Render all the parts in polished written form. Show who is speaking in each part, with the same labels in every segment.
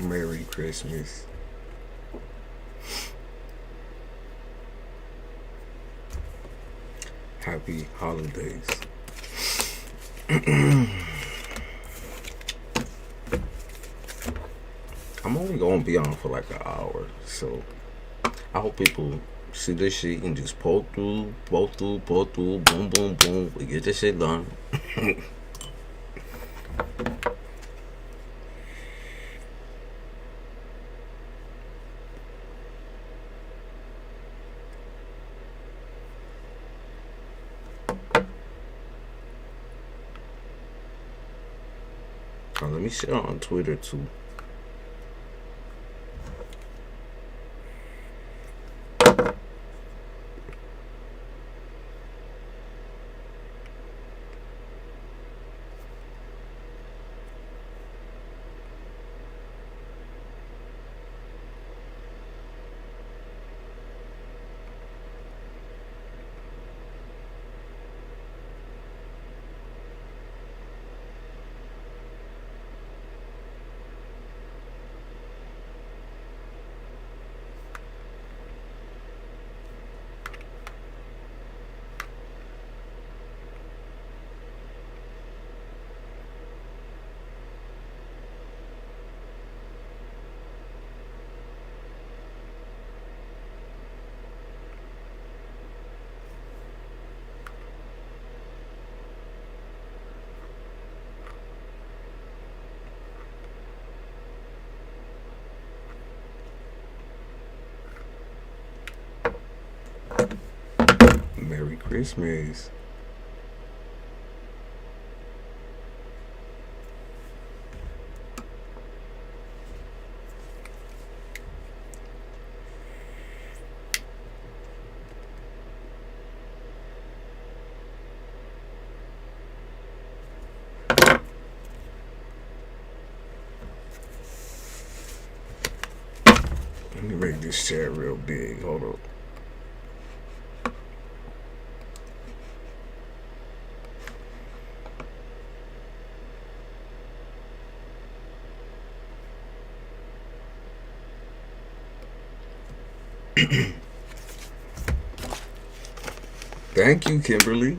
Speaker 1: Merry Christmas. Happy holidays. I'm only gonna be on for like an hour, so I hope people see this shit and just pull through, boom, boom, boom. We get this shit done. Let me share on Twitter too. Merry Christmas. Let me make this chair real big. Hold up. Thank you, Kimberly.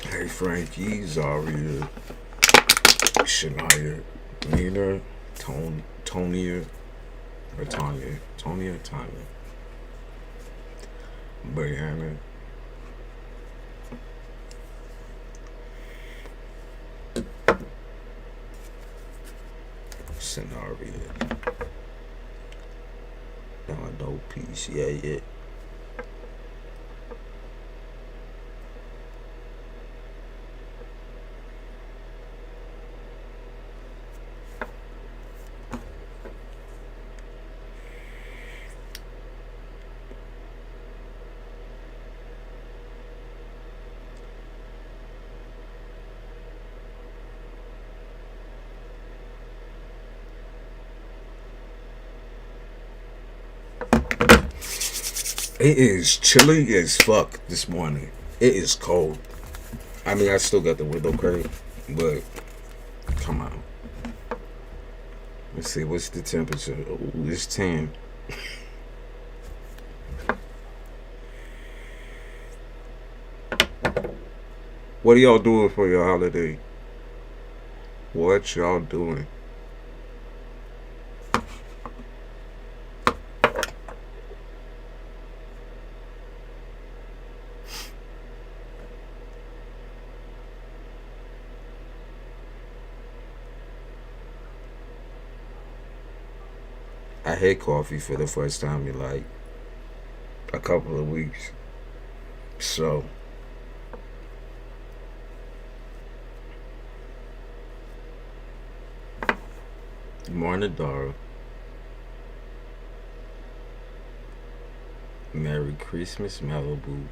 Speaker 1: Hey, Frankie, Zaria, Shania, Nina, Tonya, or Tanya, Brianna, Scenario. Now I know peace, yeah. It is chilly as fuck this morning. It is cold. I mean, I still got the window cranked, but come on. Let's see, what's the temperature? Oh, it's 10. What are y'all doing for your holiday? What y'all doing? I had coffee for the first time in like a couple of weeks. So, morning, Dara. Merry Christmas, Malibu.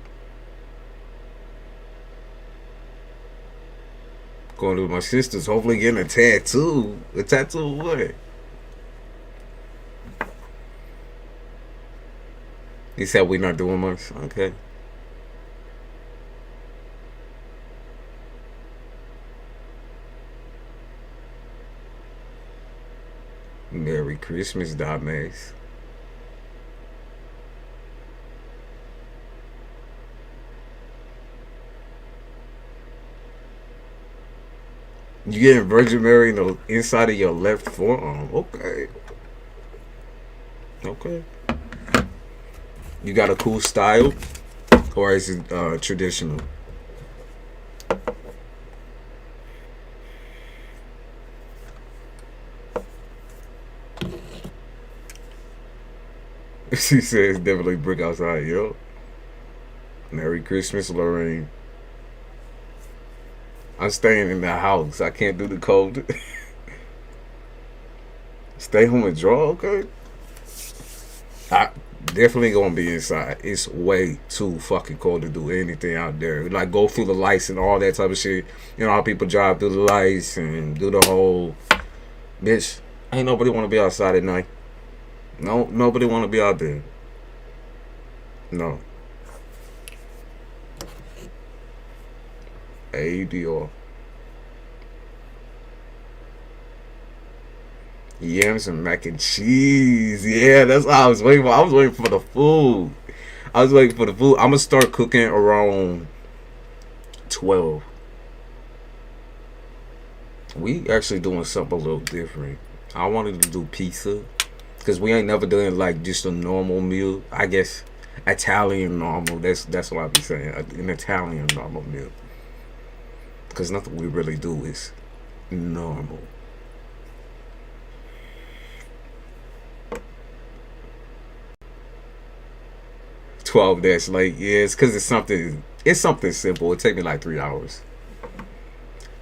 Speaker 1: Going to my sister's, hopefully getting a tattoo. A tattoo of what? He said we're not doing much. Okay. Christmas, dumbass. You getting Virgin Mary in the inside of your left forearm. Okay. Okay. You got a cool style? Or is it traditional? She says definitely brick outside, yo. Merry Christmas, Lorraine. I'm staying in the house. I can't do the cold. Stay home and draw, okay? I definitely gonna be inside. It's way too fucking cold to do anything out there. Like go through the lights and all that type of shit. You know how people drive through the lights and do the whole bitch. Ain't nobody wanna be outside at night. No, nobody wanna be out there. No. ADR. Yams and mac and cheese. Yeah, that's what I was waiting for. I was waiting for the food. I'm gonna start cooking around 12. We actually doing something a little different. I wanted to do pizza because we ain't never done like just a normal meal. I guess Italian normal. That's what I be saying. An Italian normal meal. Because nothing we really do is normal. That's late. Yeah, it's because it's something simple. It take me like 3 hours.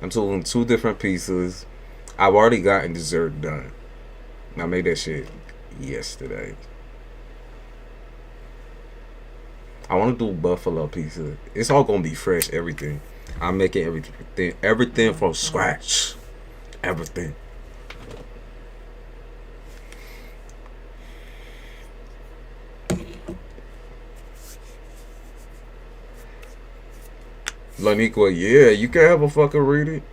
Speaker 1: I'm doing 2 different pizzas. I've already gotten dessert done. I made that shit yesterday. I want to do buffalo pizza. It's all gonna be fresh. Everything. I'm making everything from scratch. Everything. Laniqua, yeah, you can have a fucking reading.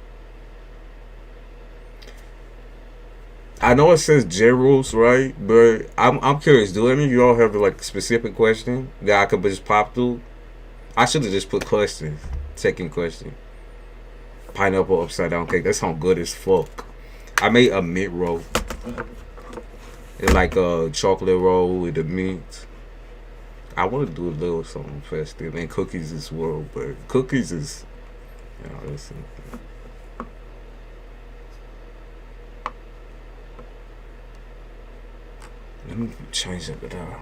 Speaker 1: I know it says generals, right? But I'm curious. Do any of y'all have like a specific question that I could just pop through? I should have just put questions, taking questions. Pineapple upside down cake. That sounds good as fuck. I made a mint roll. It's like a chocolate roll with the mint. I want to do a little something festive and cookies as well, but cookies is, you know, listen. Let me change it down.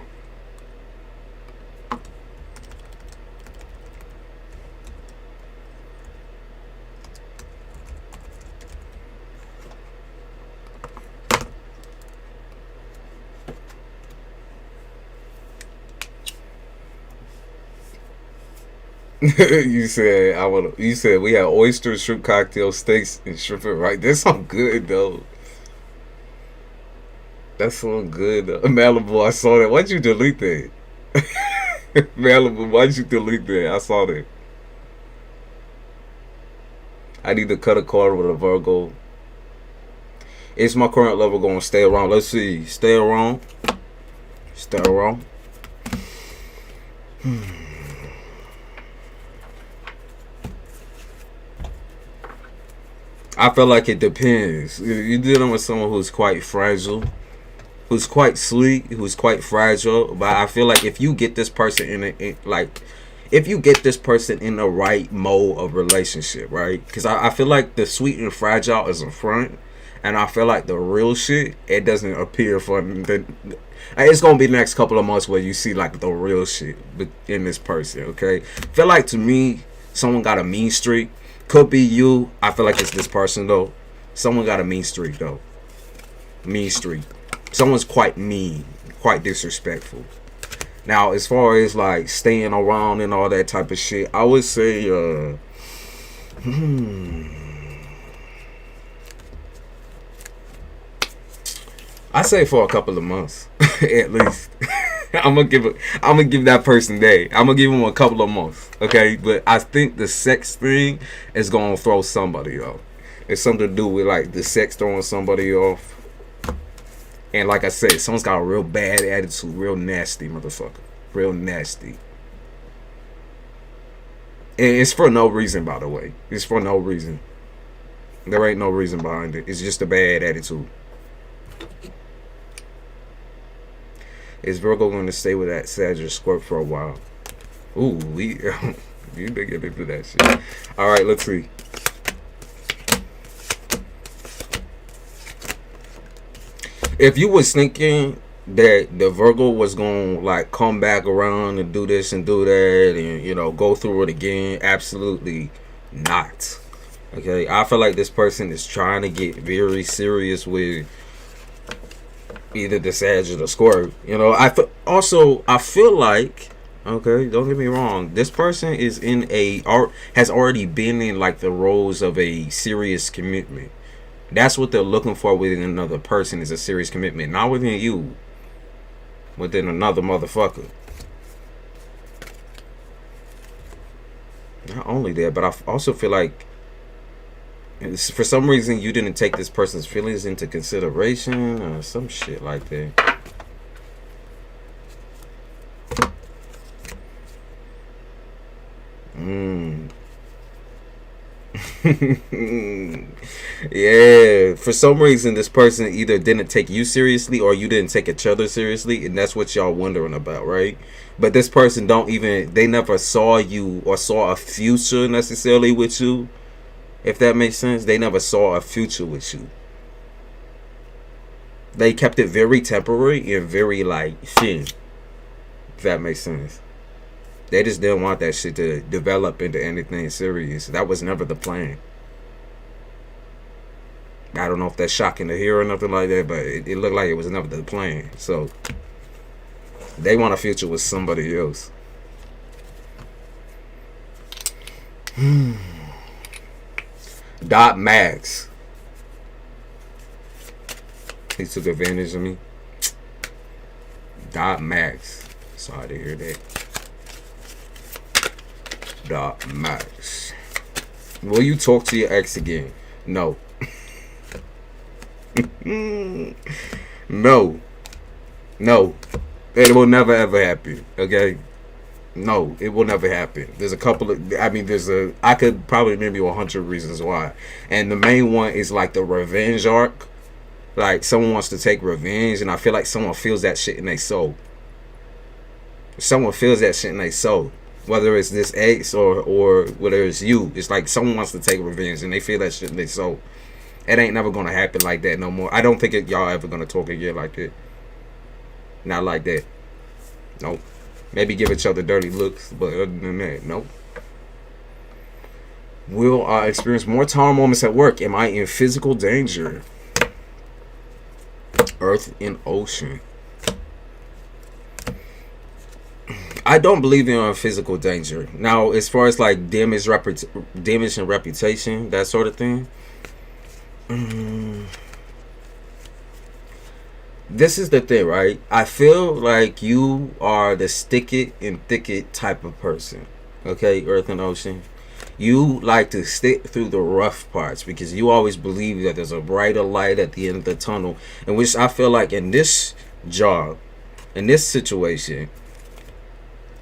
Speaker 1: You said I want. You said we had oyster, shrimp cocktail, steaks, and shrimp. Right, that sound good though. That sound good. Malibu, I saw that. Why'd you delete that? Malibu, why'd you delete that? I saw that. I need to cut a card with a Virgo. Is my current level going to stay around? Let's see. Stay around. Stay around. I feel like it depends. You're dealing with someone who's quite fragile, who's quite sleek, who's quite fragile. But I feel like if you get this person if you get this person in the right mode of relationship, right? Because I feel like the sweet and fragile is in front, and I feel like the real shit, it doesn't appear for the. It's gonna be the next couple of months where you see like the real shit in this person. Okay, feel like to me, someone got a mean streak. Could be you. I feel like it's this person though. Someone got a mean streak though. Mean streak. Someone's quite mean, quite disrespectful. Now, as far as like staying around and all that type of shit, I would say, I say for a couple of months at least. I'm gonna give that person day. I'm gonna give him a couple of months, okay? But I think the sex thing is gonna throw somebody off. It's something to do with like the sex throwing somebody off, And like I said, someone's got a real bad attitude, real nasty motherfucker, real nasty. And it's for no reason, by the way. It's for no reason. There ain't no reason behind it. It's just a bad attitude. Is Virgo going to stay with that Sagittarius Scorp for a while? Ooh, you been getting into that shit. All right, let's see. If you was thinking that the Virgo was going to like come back around and do this and do that and, you know, go through it again, absolutely not. Okay, I feel like this person is trying to get very serious with either the Sag or the Scorp. You know, I feel like, okay, don't get me wrong, this person is has already been in like the roles of a serious commitment. That's what they're looking for within another person, is a serious commitment, not within you, within another motherfucker. Not only that, but I also feel like for some reason you didn't take this person's feelings into consideration or some shit like that. Yeah, for some reason this person either didn't take you seriously or you didn't take each other seriously, and that's what y'all wondering about, right? But this person they never saw you or saw a future necessarily with you, if that makes sense. They never saw a future with you. They kept it very temporary and very like thin, if that makes sense. They just didn't want that shit to develop into anything serious. That was never the plan. I don't know if that's shocking to hear or nothing like that, but it looked like it was never the plan. So they want a future with somebody else. Dot Max. He took advantage of me. Dot Max. Sorry to hear that. Dot Max. Will you talk to your ex again? No. No. No. It will never ever happen. Okay? No, it will never happen. There's a couple of, I could probably name you 100 reasons why. And the main one is like the revenge arc. Like someone wants to take revenge, and I feel like someone feels that shit in their soul. Someone feels that shit in their soul. Whether it's this ex or whether it's you. It's like someone wants to take revenge and they feel that shit in their soul. It ain't never gonna happen like that no more. I don't think y'all ever gonna talk again like that. Not like that. Nope. Maybe give each other dirty looks, but other than that, nope. Will I experience more tower moments at work? Am I in physical danger? Earth and ocean. I don't believe in physical danger. Now, as far as like damage and reputation, that sort of thing. This is the thing, right? I feel like you are the stick it and thick it type of person. Okay, Earth and Ocean. You like to stick through the rough parts because you always believe that there's a brighter light at the end of the tunnel. In which I feel like in this job, in this situation,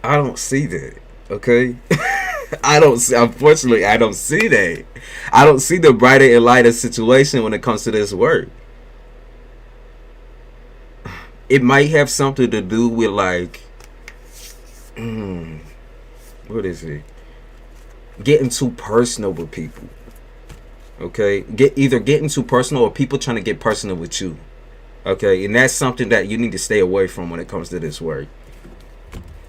Speaker 1: I don't see that. Okay? Unfortunately, I don't see that. I don't see the brighter and lighter situation when it comes to this work. It might have something to do with like, what is it? Getting too personal with people. Okay? Either getting too personal or people trying to get personal with you. Okay? And that's something that you need to stay away from when it comes to this work.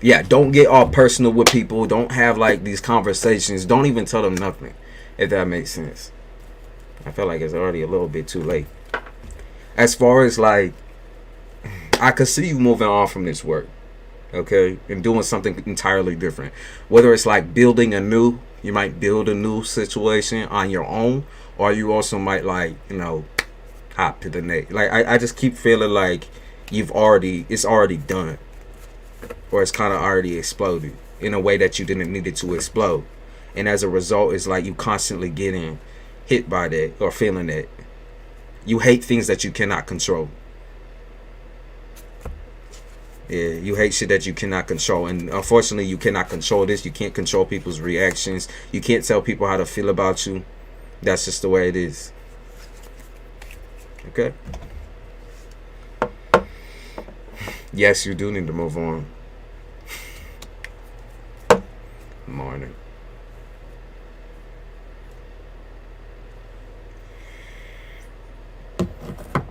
Speaker 1: Yeah, don't get all personal with people. Don't have like these conversations. Don't even tell them nothing, if that makes sense. I feel like it's already a little bit too late. As far as like, I could see you moving on from this work, okay, and doing something entirely different. Whether it's like you might build a new situation on your own, or you also might like, you know, hop to the next. Like I just keep feeling like it's already done. Or it's kind of already exploded in a way that you didn't need it to explode. And as a result, it's like you constantly getting hit by that or feeling that. You hate things that you cannot control. Yeah, you hate shit that you cannot control, and unfortunately, you cannot control this. You can't control people's reactions. You can't tell people how to feel about you. That's just the way it is. Okay. Yes, you do need to move on. Morning.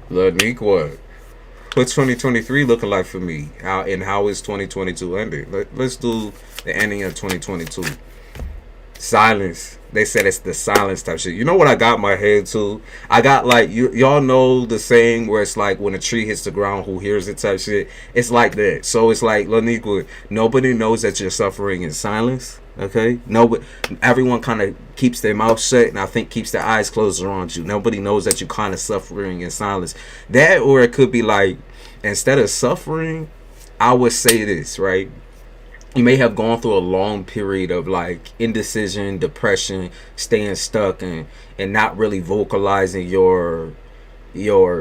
Speaker 1: Lanique, what's 2023 looking like for me? How is 2022 ending? Let's do the ending of 2022. Silence. They said it's the silence type shit. You know what I got in my head too? I got like y'all know the saying where it's like when a tree hits the ground, who hears it type shit. It's like that. So it's like Lanique, nobody knows that you're suffering in silence. Okay, no, everyone kind of keeps their mouth shut, and I think keeps their eyes closed around you. Nobody knows that you're kind of suffering in silence. That, or it could be like, instead of suffering, I would say this, right? You may have gone through a long period of like indecision, depression, staying stuck, and not really vocalizing your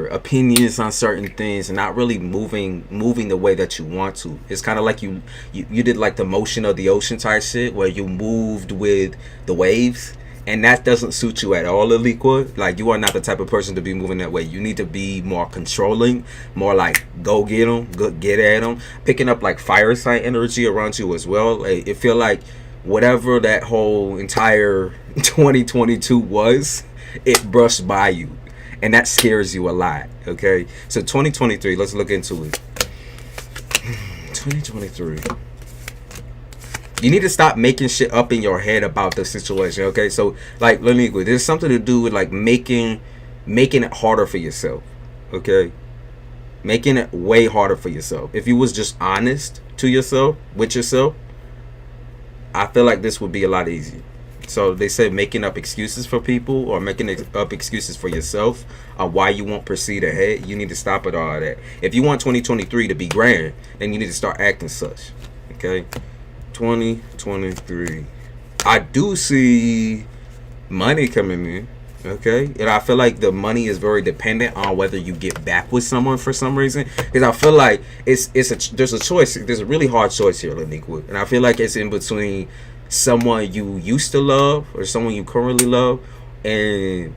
Speaker 1: opinions on certain things, and not really moving the way that you want to. It's kind of like you did like the motion of the ocean type shit, where you moved with the waves, and that doesn't suit you at all, Aliqua. Like, you are not the type of person to be moving that way. You need to be more controlling, more like go get them, get at them, picking up like fire sign energy around you as well. Like, it feel like whatever that whole entire 2022 was, it brushed by you. And that scares you a lot, okay? So 2023, let's look into it. 2023. You need to stop making shit up in your head about the situation, okay? So, like, let me go. There's something to do with, like, making it harder for yourself, okay? Making it way harder for yourself. If you was just honest to yourself, with yourself, I feel like this would be a lot easier. So they said making up excuses for people, or making up excuses for yourself on why you won't proceed ahead. You need to stop at all of that. If you want 2023 to be grand, then you need to start acting such. Okay, 2023. I do see money coming in. Okay, and I feel like the money is very dependent on whether you get back with someone for some reason. Because I feel like there's a choice. There's a really hard choice here, Lanique, and I feel like it's in between someone you used to love or someone you currently love, and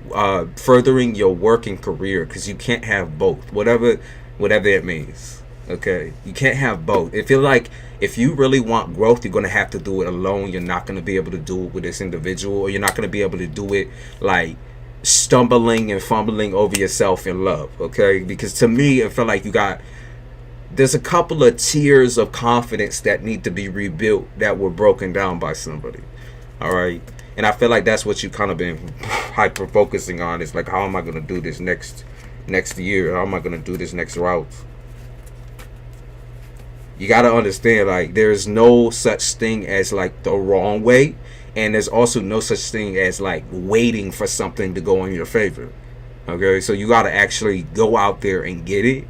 Speaker 1: furthering your working career, because you can't have both, whatever it means. Okay, you can't have both. It feels like if you really want growth, you're gonna have to do it alone. You're not gonna be able to do it with this individual, or you're not gonna be able to do it like stumbling and fumbling over yourself in love. Okay, because to me it felt like there's a couple of tiers of confidence that need to be rebuilt that were broken down by somebody. All right. And I feel like that's what you kind of been hyper focusing on. It's like, how am I going to do this next year? How am I going to do this next route? You got to understand, like, there's no such thing as like the wrong way. And there's also no such thing as like waiting for something to go in your favor. Okay. So you got to actually go out there and get it.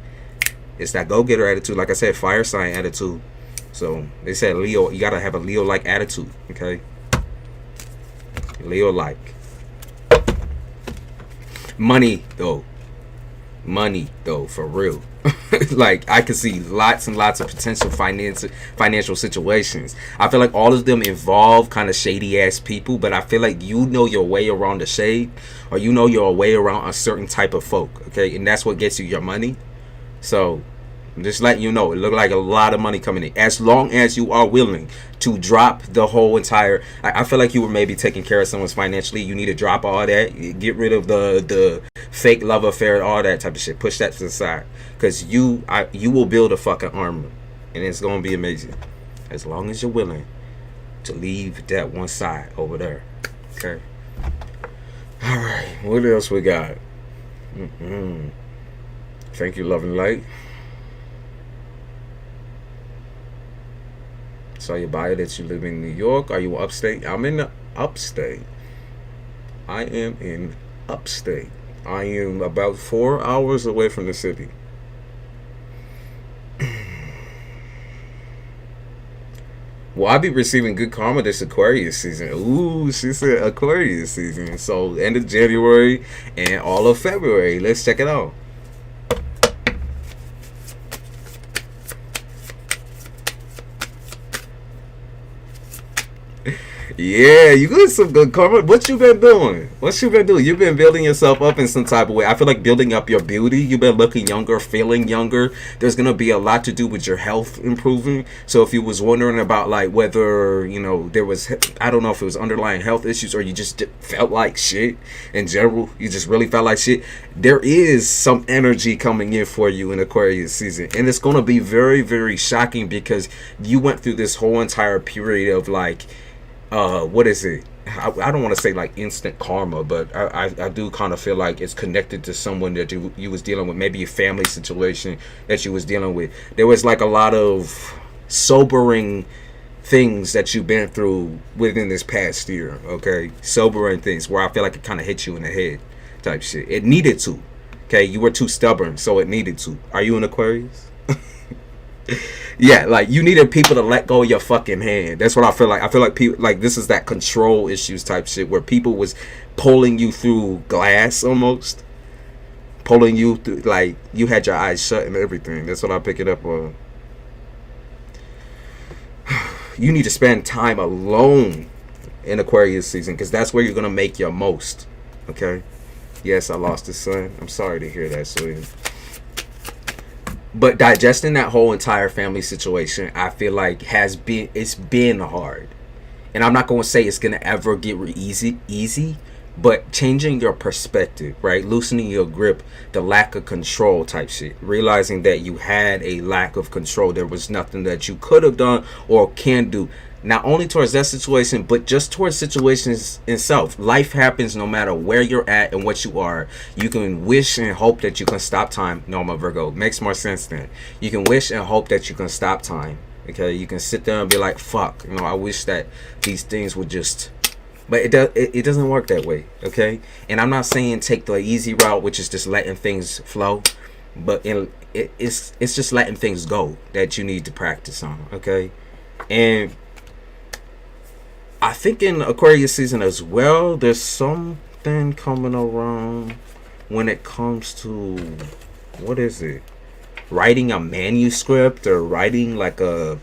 Speaker 1: It's that go-getter attitude. Like I said, fire sign attitude. So they said Leo, you gotta have a Leo-like attitude, okay? Leo-like. Money though, for real. Like, I can see lots and lots of potential financial situations. I feel like all of them involve kind of shady ass people, but I feel like you know your way around the shade, or you know your way around a certain type of folk, okay? And that's what gets you your money. So I'm just letting you know, it looked like a lot of money coming in, as long as you are willing to drop the whole entire. I feel like you were maybe taking care of someone's financially. You need to drop all that, get rid of the fake love affair, all that type of shit. Push that to the side, because you will build a fucking armor, and it's gonna be amazing, as long as you're willing to leave that one side over there. Okay. All right. What else we got? Thank you, love and light. Saw your bio that you live in New York. Are you upstate? I'm in the upstate. I am in upstate. I am about 4 hours away from the city. Well, I'll be receiving good karma this Aquarius season. Ooh, she said Aquarius season. So end of January and all of February. Let's check it out. Yeah, you got some good karma. What you been doing? What you been doing? You've been building yourself up in some type of way. I feel like building up your beauty. You've been looking younger, feeling younger. There's gonna be a lot to do with your health improving. So if you was wondering about like whether there was, I don't know if it was underlying health issues or you just felt like shit in general. You just really felt like shit. There is some energy coming in for you in Aquarius season, and it's gonna be very, very shocking because you went through this whole entire period of like. What is it? I don't want to say like instant karma, but I do kind of feel like it's connected to someone that you was dealing with, maybe a family situation that you was dealing with. There was like a lot of sobering things that you've been through within this past year, okay? Sobering things where I feel like it kind of hit you in the head type shit. It needed to, okay? You were too stubborn, so it needed to. Are you an Aquarius? Yeah, like you needed people to let go of your fucking hand. That's what I feel like. I feel like people like this is that control issues type shit where people was pulling you through glass almost, pulling you through like you had your eyes shut and everything. That's what I pick it up on. You need to spend time alone in Aquarius season because that's where you're gonna make your most. Okay. Yes, I lost a son. I'm sorry to hear that, sweetie. But digesting that whole entire family situation, I feel like it's been hard. And I'm not going to say it's going to ever get easy, but changing your perspective, right? Loosening your grip, the lack of control type shit. Realizing that you had a lack of control. There was nothing that you could have done or can do. Not only towards that situation, but just towards situations itself. Life happens no matter where you're at and what you are. You can wish and hope that you can stop time. No, my Virgo. Makes more sense then. You can wish and hope that you can stop time. Okay, you can sit there and be like, fuck, I wish that these things would just... But it doesn't work that way, okay? And I'm not saying take the easy route, which is just letting things flow. But it's just letting things go that you need to practice on, okay? And... I think in Aquarius season as well, there's something coming around when it comes to, what is it? Writing a manuscript or writing like a,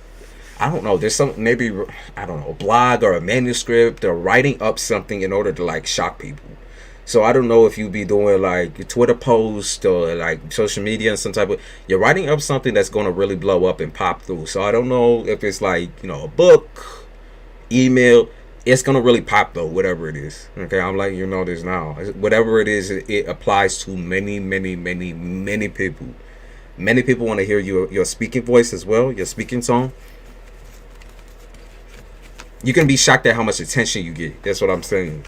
Speaker 1: I don't know, there's some, maybe, I don't know, a blog or a manuscript or writing up something in order to like shock people. So I don't know if you be doing like a Twitter post or like social media and some type of, you're writing up something that's going to really blow up and pop through. So I don't know if it's like, a book, email, it's gonna really pop though, whatever it is. Okay, I'm letting you know this now. Whatever it is, it applies to many people. Many people want to hear your speaking voice as well, your speaking tone. You can be shocked at how much attention you get. That's what I'm saying.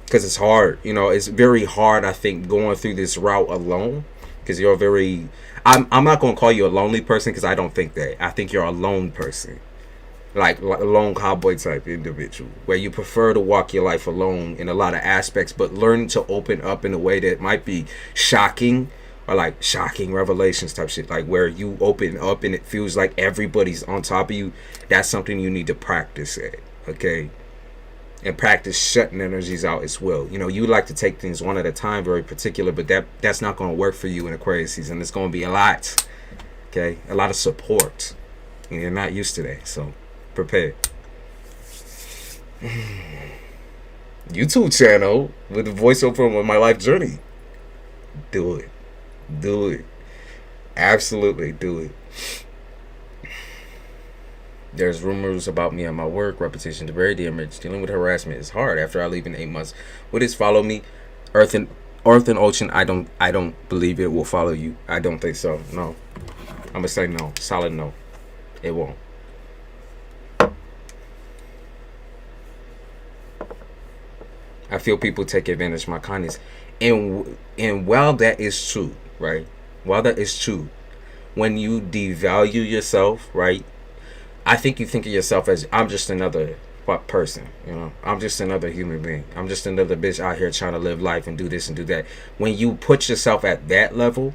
Speaker 1: Because it's hard, it's very hard. I think going through this route alone, because you're very. I'm not gonna call you a lonely person because I don't think that. I think you're a lone person. Like a lone cowboy type individual where you prefer to walk your life alone in a lot of aspects, but learn to open up in a way that might be shocking or like shocking revelations type shit, like where you open up and it feels like everybody's on top of you. That's something you need to practice at, okay? And practice shutting energies out as well. You like to take things one at a time, very particular, but that's not going to work for you in Aquarius season. It's going to be a lot, okay? A lot of support, and you're not used to that, so prepare. YouTube channel with the voiceover on my life journey. Do it. Absolutely do it. There's rumors about me at my work, repetition to bury the image. Dealing with harassment is hard after I leave in 8 months. Will this follow me? Earth and Ocean, I don't believe it will follow you. I don't think so. No. I'm gonna say no. Solid no. It won't. I feel people take advantage of my kindness. And while that is true, right? While that is true, when you devalue yourself, right? I think you think of yourself as, I'm just another person, I'm just another human being. I'm just another bitch out here trying to live life and do this and do that. When you put yourself at that level,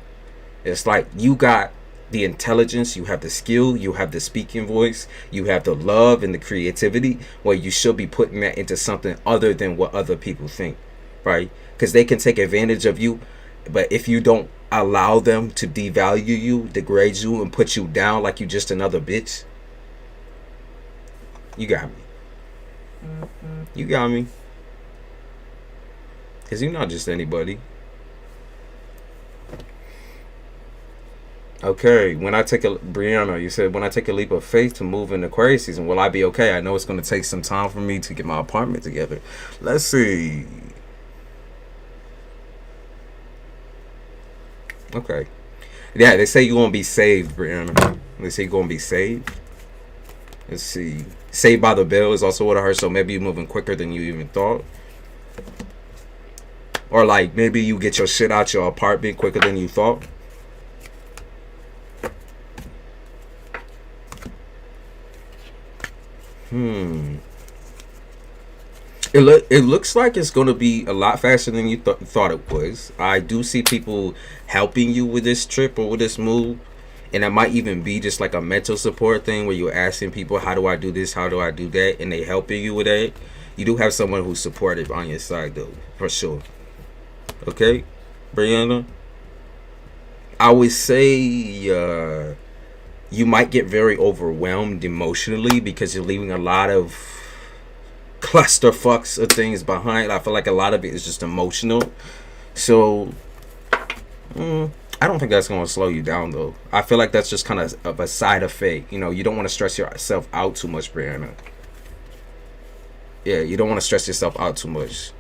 Speaker 1: it's like you got the intelligence, you have the skill, you have the speaking voice, you have the love and the creativity, where you should be putting that into something other than what other people think, right? Because they can take advantage of you, but if you don't allow them to devalue you, degrade you, and put you down like you just another bitch, you got me. You got me. Because you're not just anybody. Okay, when I take a Brianna, you said when I take a leap of faith to move in Aquarius season, will I be okay? I know it's going to take some time for me to get my apartment together. Let's see. Okay. Yeah, they say you're going to be saved, Brianna. They say you're going to be saved. Let's see. Saved by the Bell is also what I heard, so maybe you're moving quicker than you even thought. Or like maybe you get your shit out your apartment quicker than you thought. It looks like it's going to be a lot faster than you thought it was. I do see people helping you with this trip or with this move. And it might even be just like a mental support thing where you're asking people, how do I do this? How do I do that? And they helping you with that. You do have someone who's supportive on your side though, for sure. Okay, Brianna? I would say you might get very overwhelmed emotionally because you're leaving a lot of clusterfucks of things behind. I feel like a lot of it is just emotional. So, I don't think that's going to slow you down, though. I feel like that's just kind of a side effect. You know, you don't want to stress yourself out too much, Brianna. Yeah, you don't want to stress yourself out too much.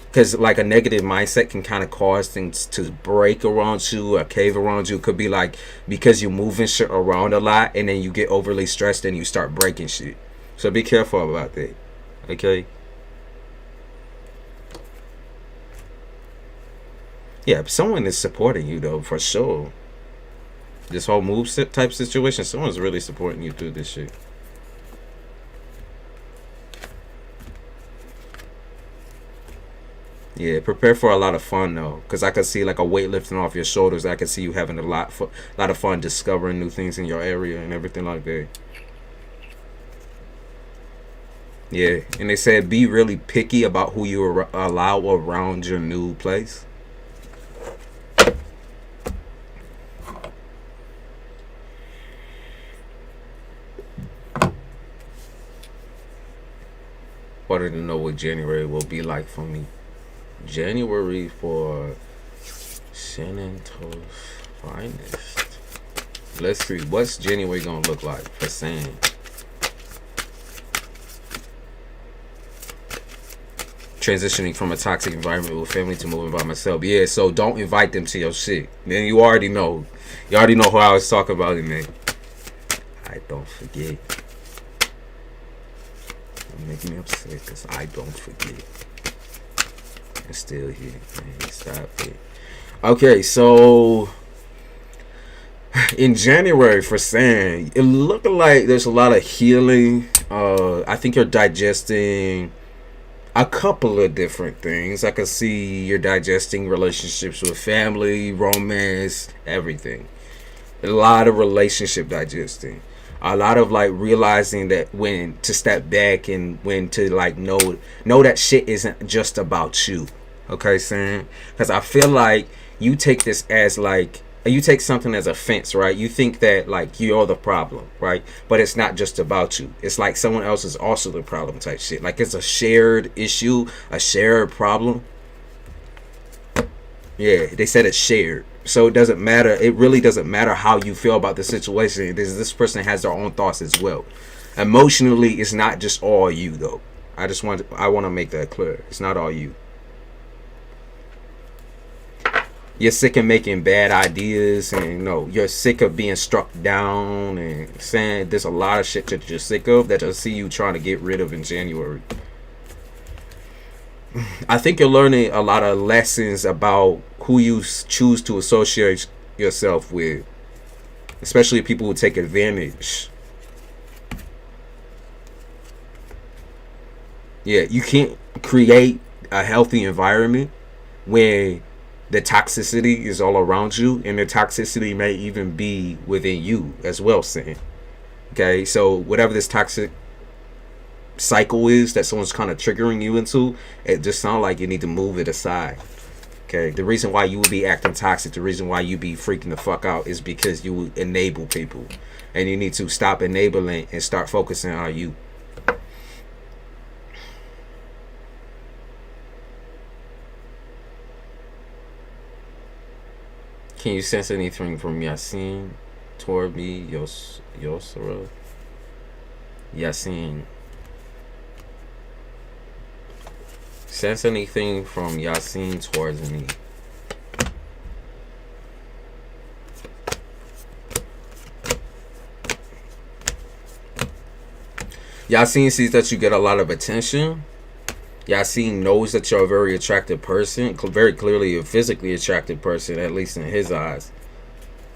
Speaker 1: Because, like, a negative mindset can kind of cause things to break around you or cave around you. It could be, like, because you're moving shit around a lot and then you get overly stressed and you start breaking shit. So be careful about that. Okay? Yeah, someone is supporting you, though, for sure. This whole move type situation, someone's really supporting you through this shit. Yeah, prepare for a lot of fun though, because I could see like a weight lifting off your shoulders. I could see you having a lot of fun discovering new things in your area and everything like that. Yeah, and they said be really picky about who you allow around your new place. Wanted to know what January will be like for me. January for San Antonio's finest. Let's see, what's January gonna look like for San? Transitioning from a toxic environment with family to moving by myself. Yeah, so don't invite them to your shit. Then you already know. You already know who I was talking about in there. I don't forget. Don't make me upset because I don't forget. I'm still here. Man, stop it. Okay, so in January for San, it looking like there's a lot of healing. I think you're digesting a couple of different things. I can see you're digesting relationships with family, romance, everything. A lot of relationship digesting. A lot of like realizing that when to step back and when to like know that shit isn't just about you. Okay, Sam? Because I feel like you take this as like you take something as offense, right? You think that like you're the problem, right? But it's not just about you. It's like someone else is also the problem type shit. Like it's a shared issue, a shared problem. Yeah, they said it's shared. So it doesn't matter. It really doesn't matter how you feel about the situation. This person has their own thoughts as well. Emotionally, it's not just all you though. I want to make that clear. It's not all you. You're sick of making bad ideas, and you're sick of being struck down and saying there's a lot of shit that you're sick of that I see you trying to get rid of in January. I think you're learning a lot of lessons about who you choose to associate yourself with, especially people who take advantage. Yeah, you can't create a healthy environment where the toxicity is all around you, and the toxicity may even be within you as well, Sam. Okay, so whatever this toxic cycle is that someone's kind of triggering you into, it just sounds like you need to move it aside. Okay, the reason why you would be acting toxic, the reason why you be freaking the fuck out is because you enable people, and you need to stop enabling and start focusing on you. Can you sense anything from Yasin toward me, Yosara? Yasin. Sense anything from Yasin towards me. Yasin sees that you get a lot of attention. Yasin knows that you're a very attractive person. Very clearly a physically attractive person, at least in his eyes.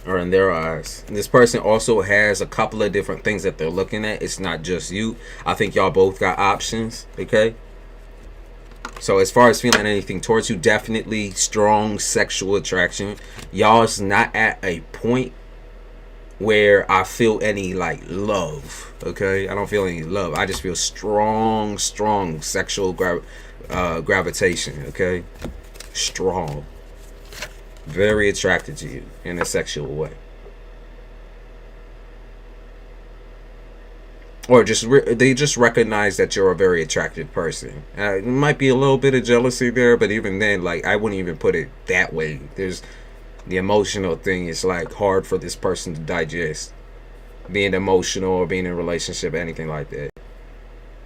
Speaker 1: Or in their eyes. And this person also has a couple of different things that they're looking at. It's not just you. I think y'all both got options. Okay? So as far as feeling anything towards you, definitely strong sexual attraction. Y'all's not at a point where I feel any like love. Okay, I don't feel any love. I just feel strong sexual gravitation. Okay, strong, very attracted to you in a sexual way. Or they just recognize that you're a very attractive person. It might be a little bit of jealousy there, but even then, like, I wouldn't even put it that way. There's the emotional thing is like hard for this person to digest. Being emotional or being in a relationship, anything like that.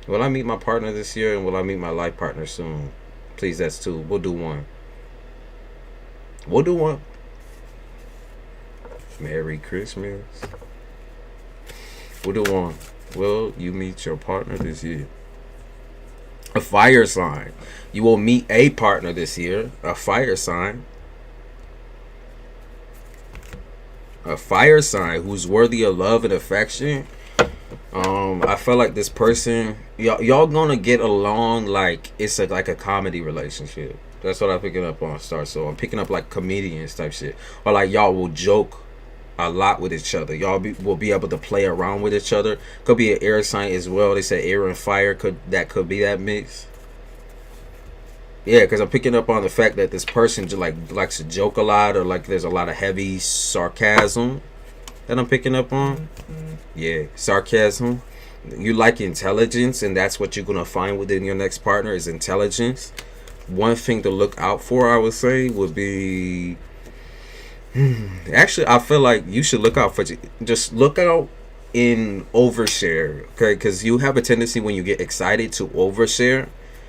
Speaker 1: Will I meet my partner this year, and will I meet my life partner soon? Please, that's two. We'll do one. We'll do one. Merry Christmas. We'll do one. Will you meet your partner this year? A fire sign. You will meet a partner this year. A fire sign. A fire sign who's worthy of love and affection. I feel like this person, y'all gonna get along like it's like a comedy relationship. That's what I'm picking up on, Star. So I'm picking up like comedians type shit, or like y'all will joke a lot with each other. Y'all will be able to play around with each other. Could be an air sign as well. They say air and fire could be that mix. Yeah, because I'm picking up on the fact that this person just likes to joke a lot, or like there's a lot of heavy sarcasm that I'm picking up on. Yeah, sarcasm. You like intelligence, and that's what you're gonna find within your next partner is intelligence. One thing to look out for, I would say, would be actually, I feel like you should look out for just look out in overshare, okay? Because you have a tendency when you get excited to overshare.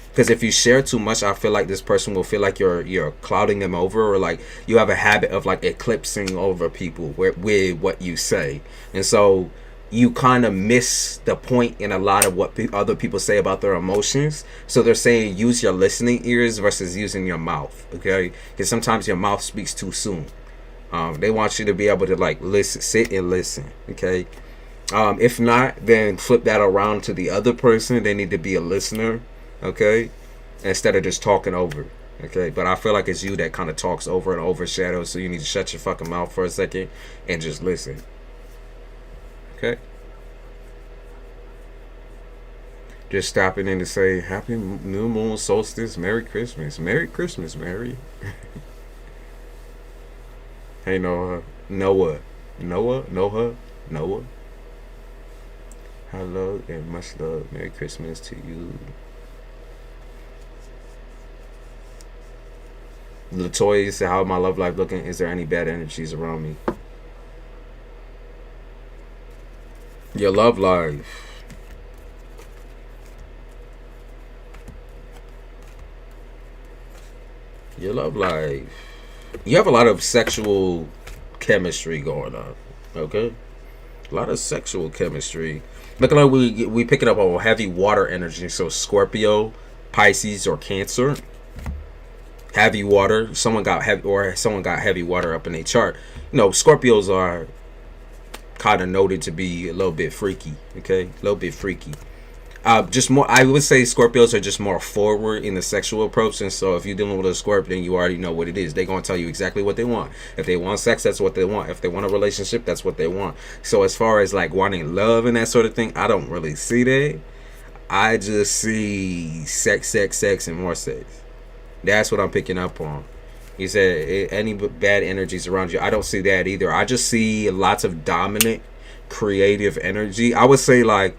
Speaker 1: Because if you share too much, I feel like this person will feel like you're clouding them over, or like you have a habit of like eclipsing over people with what you say, and so you kind of miss the point in a lot of what other people say about their emotions. So they're saying use your listening ears versus using your mouth, okay? Because sometimes your mouth speaks too soon. They want you to be able to like listen, sit and listen, okay? If not, then flip that around to the other person. They need to be a listener, okay, instead of just talking over, okay? But I feel like it's you that kind of talks over and overshadows, so you need to shut your fucking mouth for a second and just listen, okay? Just stopping in to say happy new moon solstice, Merry Christmas, Mary. Hey, Noah. Hello and much love. Merry Christmas to you. Latoya said, how my love life looking? Is there any bad energies around me? Your love life. Your love life. You have a lot of sexual chemistry going on, okay? A lot of sexual chemistry. Looking like we picking up on heavy water energy, so Scorpio, Pisces, or Cancer. Heavy water. Someone got heavy water up in their chart. You know, Scorpios are kind of noted to be a little bit freaky, okay? A little bit freaky. Just more, I would say Scorpios are just more forward in the sexual approach, and so if you're dealing with a Scorpio, then you already know what it is. They're gonna tell you exactly what they want. If they want sex, that's what they want. If they want a relationship, that's what they want. So as far as like wanting love and that sort of thing, I don't really see that. I just see sex, and more sex. That's what I'm picking up on. He said any bad energies around you. I don't see that either. I just see lots of dominant, creative energy. I would say like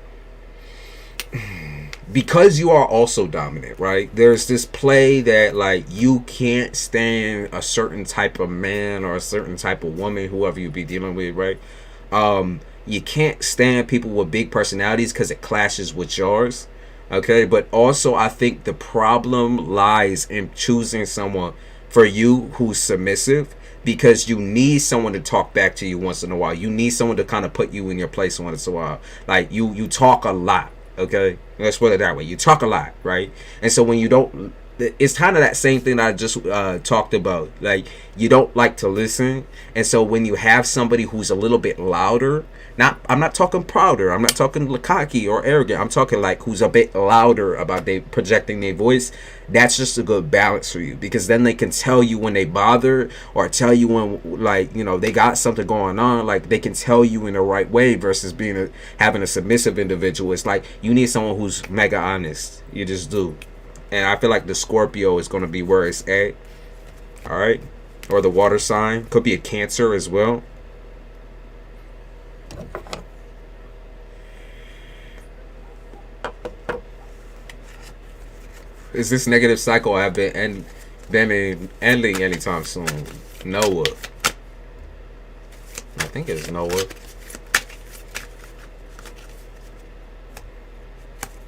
Speaker 1: because you are also dominant, right? There's this play that like you can't stand a certain type of man or a certain type of woman, whoever you be dealing with, right? You can't stand people with big personalities because it clashes with yours. Okay, but also I think the problem lies in choosing someone for you who's submissive, because you need someone to talk back to you once in a while. You need someone to kind of put you in your place once in a while. Like you talk a lot. Okay, let's put it that way. You talk a lot, right? And so when you don't, it's kind of that same thing that I just talked about. Like you don't like to listen, and so when you have somebody who's a little bit louder, I'm not talking prouder, I'm not talking cocky or arrogant, I'm talking like who's a bit louder about they projecting their voice. That's just a good balance for you, because then they can tell you when they bother, or tell you when, like, you know, they got something going on. Like they can tell you in the right way versus having a submissive individual. It's like you need someone who's mega honest. You just do. And I feel like the Scorpio is going to be where it's at. All right. Or the water sign. Could be a Cancer as well. Is this negative cycle have been ending anytime soon? Noah. I think it's Noah.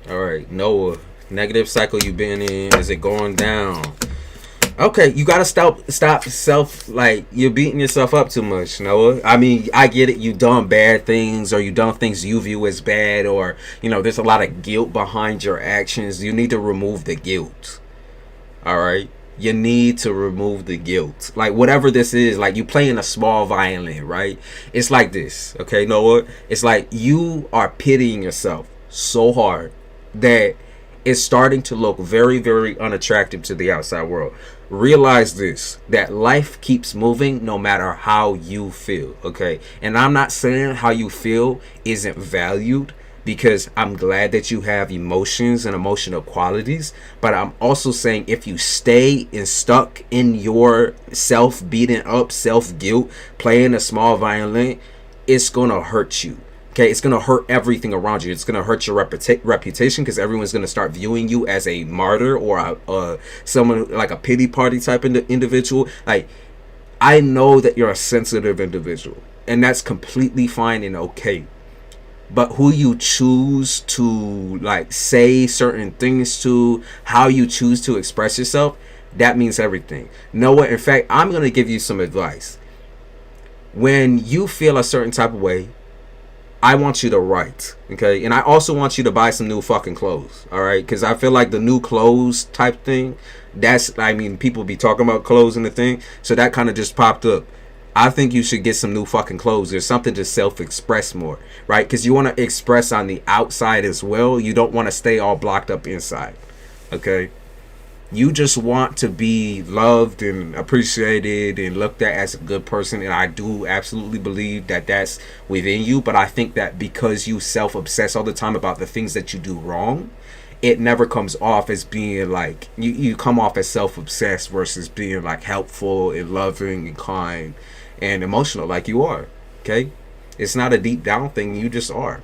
Speaker 1: All right, Noah. Negative cycle you've been in, is it going down? Okay, you gotta stop self, like, you're beating yourself up too much, Noah. I mean, I get it, you done bad things, or you done things you view as bad, or, you know, there's a lot of guilt behind your actions. You need to remove the guilt. All right, you need to remove the guilt. Like whatever this is, like you playing a small violin, right? It's like this, okay, Noah? It's like you are pitying yourself so hard that it's starting to look very, very unattractive to the outside world. Realize this, that life keeps moving no matter how you feel, okay? And I'm not saying how you feel isn't valued, because I'm glad that you have emotions and emotional qualities, but I'm also saying if you stay stuck in your self-beating up, self-guilt, playing a small violin, it's gonna hurt you. Okay, it's going to hurt everything around you. It's going to hurt your reputation, because everyone's going to start viewing you as a martyr, or someone like a pity party type individual. Like, I know that you're a sensitive individual, and that's completely fine and okay. But who you choose to, like, say certain things to, how you choose to express yourself, that means everything. Noah, in fact, I'm going to give you some advice. When you feel a certain type of way, I want you to write, okay? And I also want you to buy some new fucking clothes, all right? Because I feel like the new clothes type thing, that's, I mean, people be talking about clothes and the thing, so that kind of just popped up. I think you should get some new fucking clothes. There's something to self-express more, right? Because you want to express on the outside as well. You don't want to stay all blocked up inside, okay? You just want to be loved and appreciated and looked at as a good person, and I do absolutely believe that that's within you. But I think that because you self-obsess all the time about the things that you do wrong, it never comes off as being like, you come off as self-obsessed versus being like helpful and loving and kind and emotional like you are. Okay, it's not a deep down thing, you just are.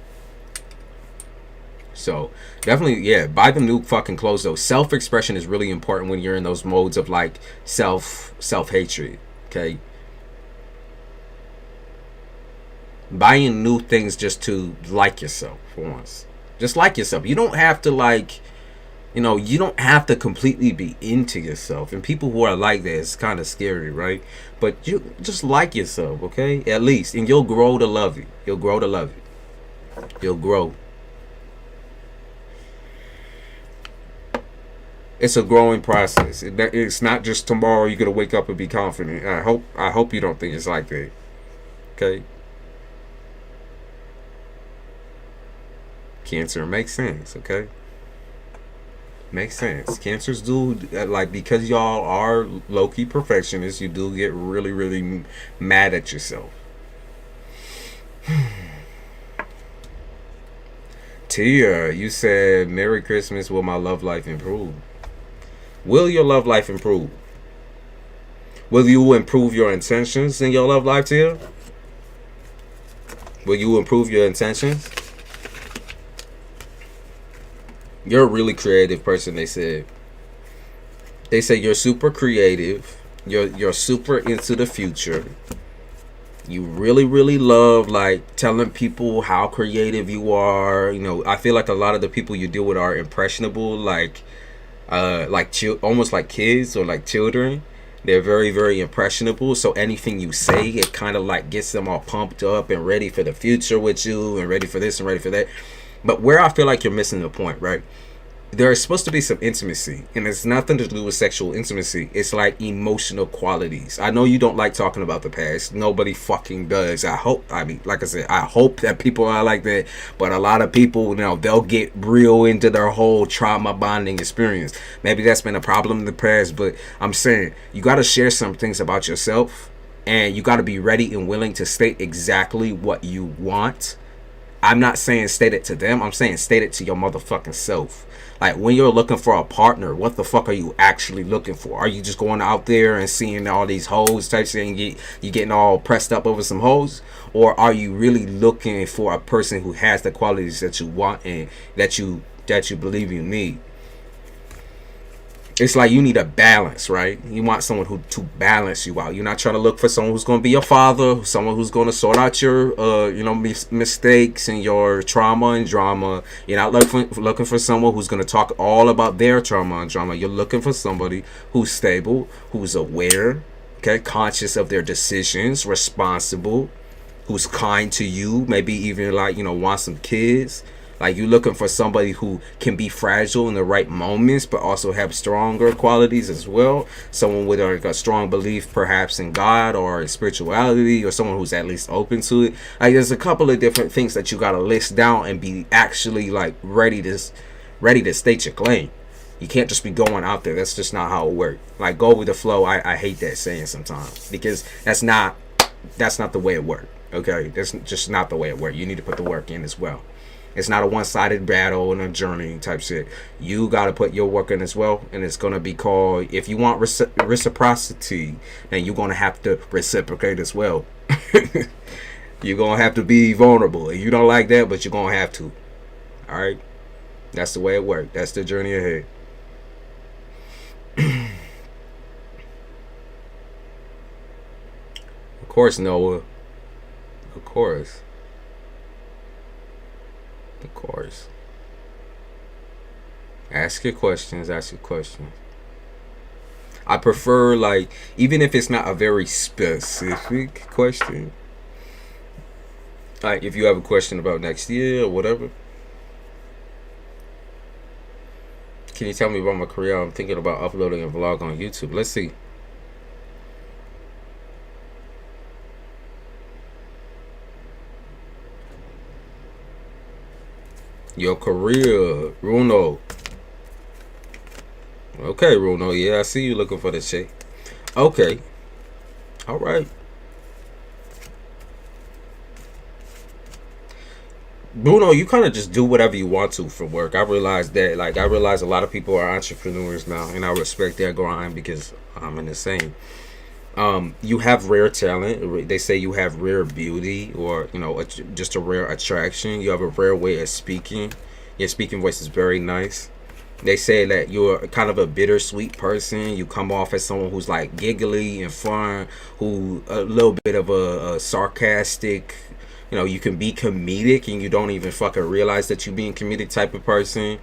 Speaker 1: So definitely, yeah, buy the new fucking clothes though. Self-expression is really important when you're in those modes of like self-hatred. Okay, buying new things just to like yourself for once. Just like yourself. You don't have to, like, you know, you don't have to completely be into yourself. And people who are like that, it's kind of scary, right? But you just like yourself, okay? At least, and you'll grow to love you. You'll grow to love you. You'll grow. It's a growing process. It's not just tomorrow you're gonna wake up and be confident. I hope you don't think it's like that. Okay. Cancer makes sense. Okay. Makes sense. Cancers do, like, because y'all are low-key perfectionists, you do get really, really mad at yourself. Tia, you said, Merry Christmas, will my love life improve? Will your love life improve? Will you improve your intentions in your love life, Tia? Will you improve your intentions? You're a really creative person. They say you're super creative. You're super into the future. You really, really love like telling people how creative you are. You know, I feel like a lot of the people you deal with are impressionable, almost like kids or like children. They're very, very impressionable. So anything you say, it kind of like gets them all pumped up and ready for the future with you, and ready for this and ready for that. But where I feel like you're missing the point, right? There is supposed to be some intimacy, and it's nothing to do with sexual intimacy. It's like emotional qualities. I know you don't like talking about the past. Nobody fucking does. I mean, like I said, I hope that people are like that. But a lot of people, you know, they'll get real into their whole trauma bonding experience. Maybe that's been a problem in the past, but I'm saying you got to share some things about yourself, and you got to be ready and willing to state exactly what you want. I'm not saying state it to them. I'm saying state it to your motherfucking self. Like, when you're looking for a partner, what the fuck are you actually looking for? Are you just going out there and seeing all these hoes type shit, and you getting all pressed up over some hoes? Or are you really looking for a person who has the qualities that you want and that you believe you need? It's like you need a balance, right? You want someone who to balance you out. You're not trying to look for someone who's going to be your father, someone who's going to sort out your, mistakes and your trauma and drama. You're not looking for someone who's going to talk all about their trauma and drama. You're looking for somebody who's stable, who's aware, okay, conscious of their decisions, responsible, who's kind to you, maybe even like, want some kids. Like, you're looking for somebody who can be fragile in the right moments, but also have stronger qualities as well. Someone with like a strong belief, perhaps in God or in spirituality, or someone who's at least open to it. Like, there's a couple of different things that you gotta list down and be actually like ready to state your claim. You can't just be going out there. That's just not how it works. Like, go with the flow. I hate that saying sometimes, because that's not the way it works. Okay, that's just not the way it works. You need to put the work in as well. It's not a one-sided battle and a journey type shit. You got to put your work in as well. And it's going to be called, if you want reciprocity, then you're going to have to reciprocate as well. You're going to have to be vulnerable. And you don't like that, but you're going to have to. All right? That's the way it works. That's the journey ahead. Of course, Noah. Of course. Of course. Ask your questions. I prefer, like, even if it's not a very specific question, like if you have a question about next year or whatever, can you tell me about my career? I'm thinking about uploading a vlog on YouTube. Let's see. Your career, Bruno. Okay, Bruno. Yeah, I see you looking for the chick. Okay. All right. Bruno, you kind of just do whatever you want to for work. I realize that. Like, I realize a lot of people are entrepreneurs now, and I respect their grind because I'm in the same. You have rare talent. They say you have rare beauty, or just a rare attraction. You have a rare way of speaking. Your speaking voice is very nice. They say that you're kind of a bittersweet person. You come off as someone who's like giggly and fun, who a little bit of a sarcastic. You can be comedic and you don't even fucking realize that you're being comedic type of person.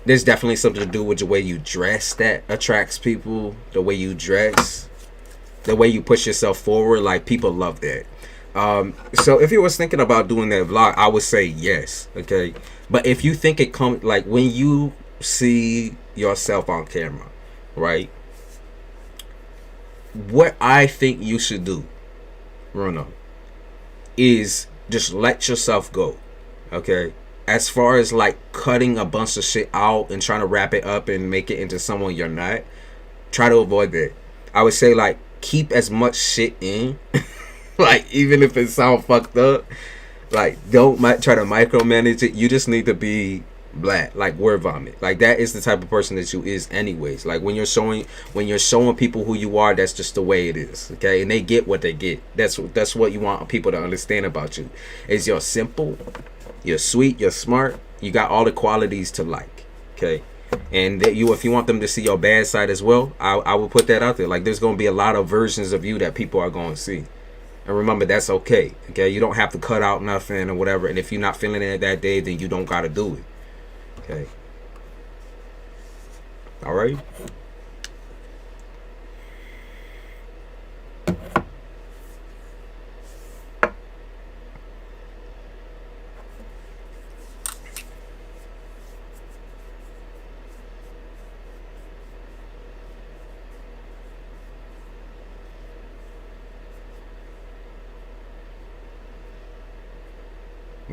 Speaker 1: There's definitely something to do with the way you dress that attracts people. The way you dress, the way you push yourself forward, like, people love that. So if you was thinking about doing that vlog, I would say yes, okay? But if you think it comes, like, when you see yourself on camera, right? What I think you should do, Bruno, is just let yourself go, okay? As far as like cutting a bunch of shit out and trying to wrap it up and make it into someone you're not, try to avoid that. I would say, like, keep as much shit in. Like, even if it sounds fucked up, like, don't try to micromanage it. You just need to be black, like word vomit. Like, that is the type of person that you is anyways. Like, when you're showing people who you are, that's just the way it is, okay? And they get what they get. That's what you want people to understand about you. Is you're simple, You're sweet, you're smart, you got all the qualities to like. Okay. And that you, if you want them to see your bad side as well, I will put that out there. Like, there's gonna be a lot of versions of you that people are gonna see. And remember, that's okay. Okay, you don't have to cut out nothing or whatever. And if you're not feeling it that day, then you don't gotta do it. Okay. All right.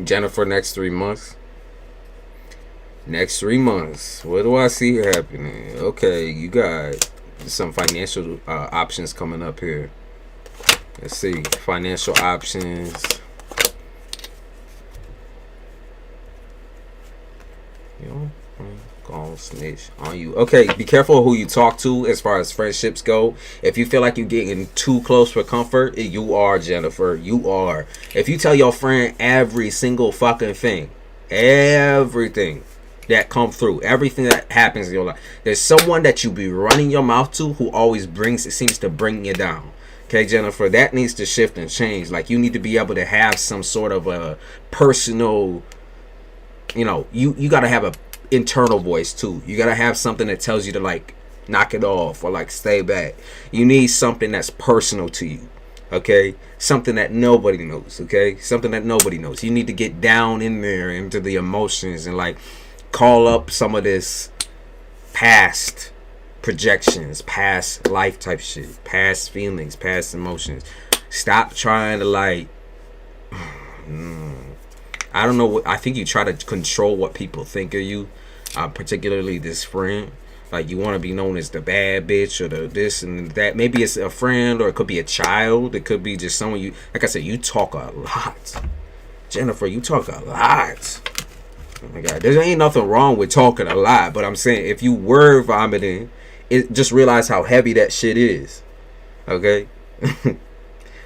Speaker 1: Jennifer, next 3 months. Next 3 months. What do I see happening? Okay, you got some financial options coming up here. Let's see. Financial options. You know, gonna snitch on you. Okay, be careful who you talk to as far as friendships go. If you feel like you're getting too close for comfort, you are, Jennifer. You are. If you tell your friend every single fucking thing, everything that come through, everything that happens in your life, there's someone that you be running your mouth to who always seems to bring you down. Okay, Jennifer, that needs to shift and change. Like, you need to be able to have some sort of a personal, you know, you got to have a internal voice too. You got to have something that tells you to, like, knock it off or, like, stay back. You need something that's personal to you. Okay, something that nobody knows. Okay, something that nobody knows. You need to get down in there into the emotions and, like, call up some of this past projections, past life type shit, past feelings, past emotions. Stop trying to, like, I don't know what, I think you try to control what people think of you, particularly this friend. Like, you want to be known as the bad bitch or the this and that. Maybe it's a friend, or it could be a child. It could be just someone you, like I said, you talk a lot. Jennifer, you talk a lot. Oh my God, there ain't nothing wrong with talking a lot, but I'm saying, if you were vomiting, just realize how heavy that shit is. Okay?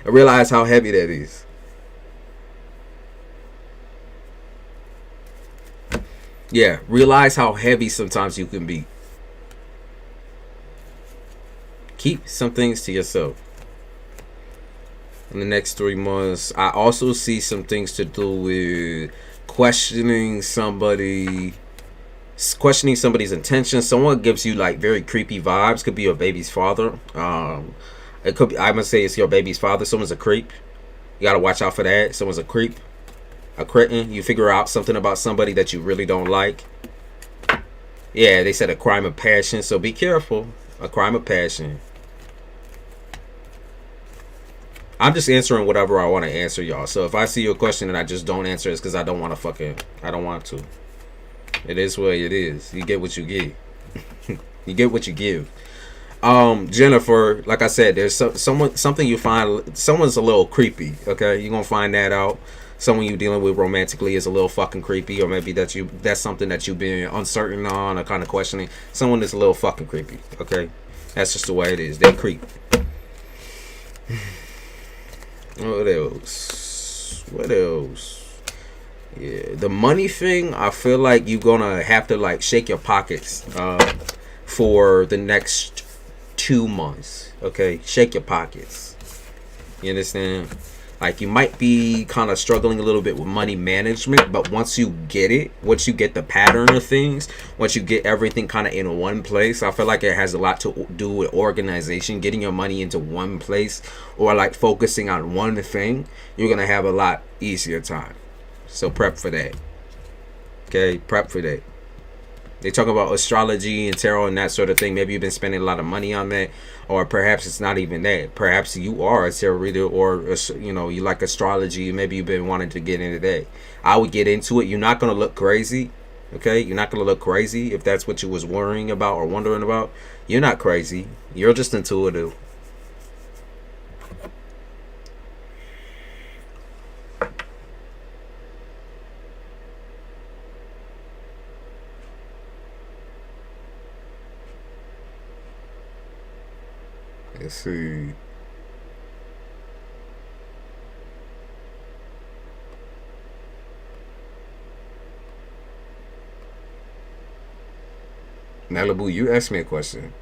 Speaker 1: Realize how heavy that is. Yeah, realize how heavy sometimes you can be. Keep some things to yourself. In the next 3 months, I also see some things to do with questioning somebody's intentions. Someone gives you, like, very creepy vibes. Could be your baby's father. It could be, I'm gonna say it's your baby's father. Someone's a creep. You gotta watch out for that. Someone's a creep. A cretin. You figure out something about somebody that you really don't like. Yeah, they said a crime of passion, so be careful. A crime of passion. I'm just answering whatever I want to answer, y'all. So if I see your question and I just don't answer, it's because I don't want to. It is what it is. You get what you get. You get what you give. Jennifer, like I said, there's something you find. Someone's a little creepy. Okay, you're gonna find that out. Someone you dealing with romantically is a little fucking creepy, or maybe that's something that you've been uncertain on or kind of questioning. Someone is a little fucking creepy. Okay, that's just the way it is. They creep. What else? What else? Yeah, the money thing, I feel like you're gonna have to, like, shake your pockets for the next 2 months. Okay, shake your pockets. You understand? Like, you might be kind of struggling a little bit with money management, but once you get it, once you get the pattern of things, once you get everything kind of in one place, I feel like it has a lot to do with organization, getting your money into one place, or, like, focusing on one thing. You're going to have a lot easier time. So prep for that. Okay, prep for that. They talk about astrology and tarot and that sort of thing. Maybe you've been spending a lot of money on that, or perhaps it's not even that. Perhaps you are a tarot reader, or, you know, you like astrology. Maybe you've been wanting to get into that. I would get into it. You're not going to look crazy. Okay, you're not going to look crazy if that's what you was worrying about or wondering about. You're not crazy. You're just intuitive. Let's see. Malibu, you asked me a question.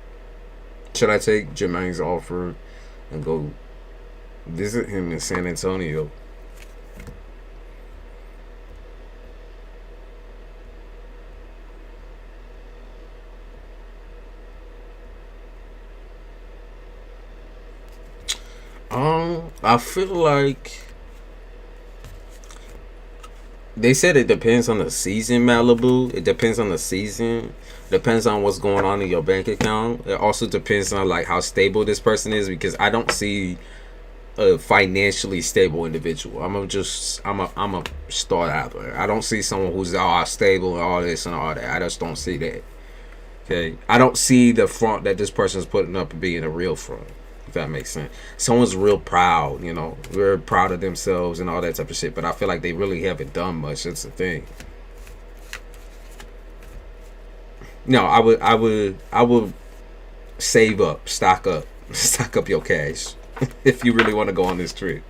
Speaker 1: Should I take Jermaine's offer and go visit him in San Antonio? I feel like they said it depends on the season, Malibu. It depends on the season. Depends on what's going on in your bank account. It also depends on like how stable this person is, because I don't see a financially stable individual. I'm a start out there. I don't see someone who's all stable and all this and all that. I just don't see that. Okay, I don't see the front that this person's putting up being a real front. If that makes sense. Someone's real proud, you know, very proud of themselves and all that type of shit. But I feel like they really haven't done much. That's the thing. No, I would save up, stock up, stock up your cash if you really want to go on this trip.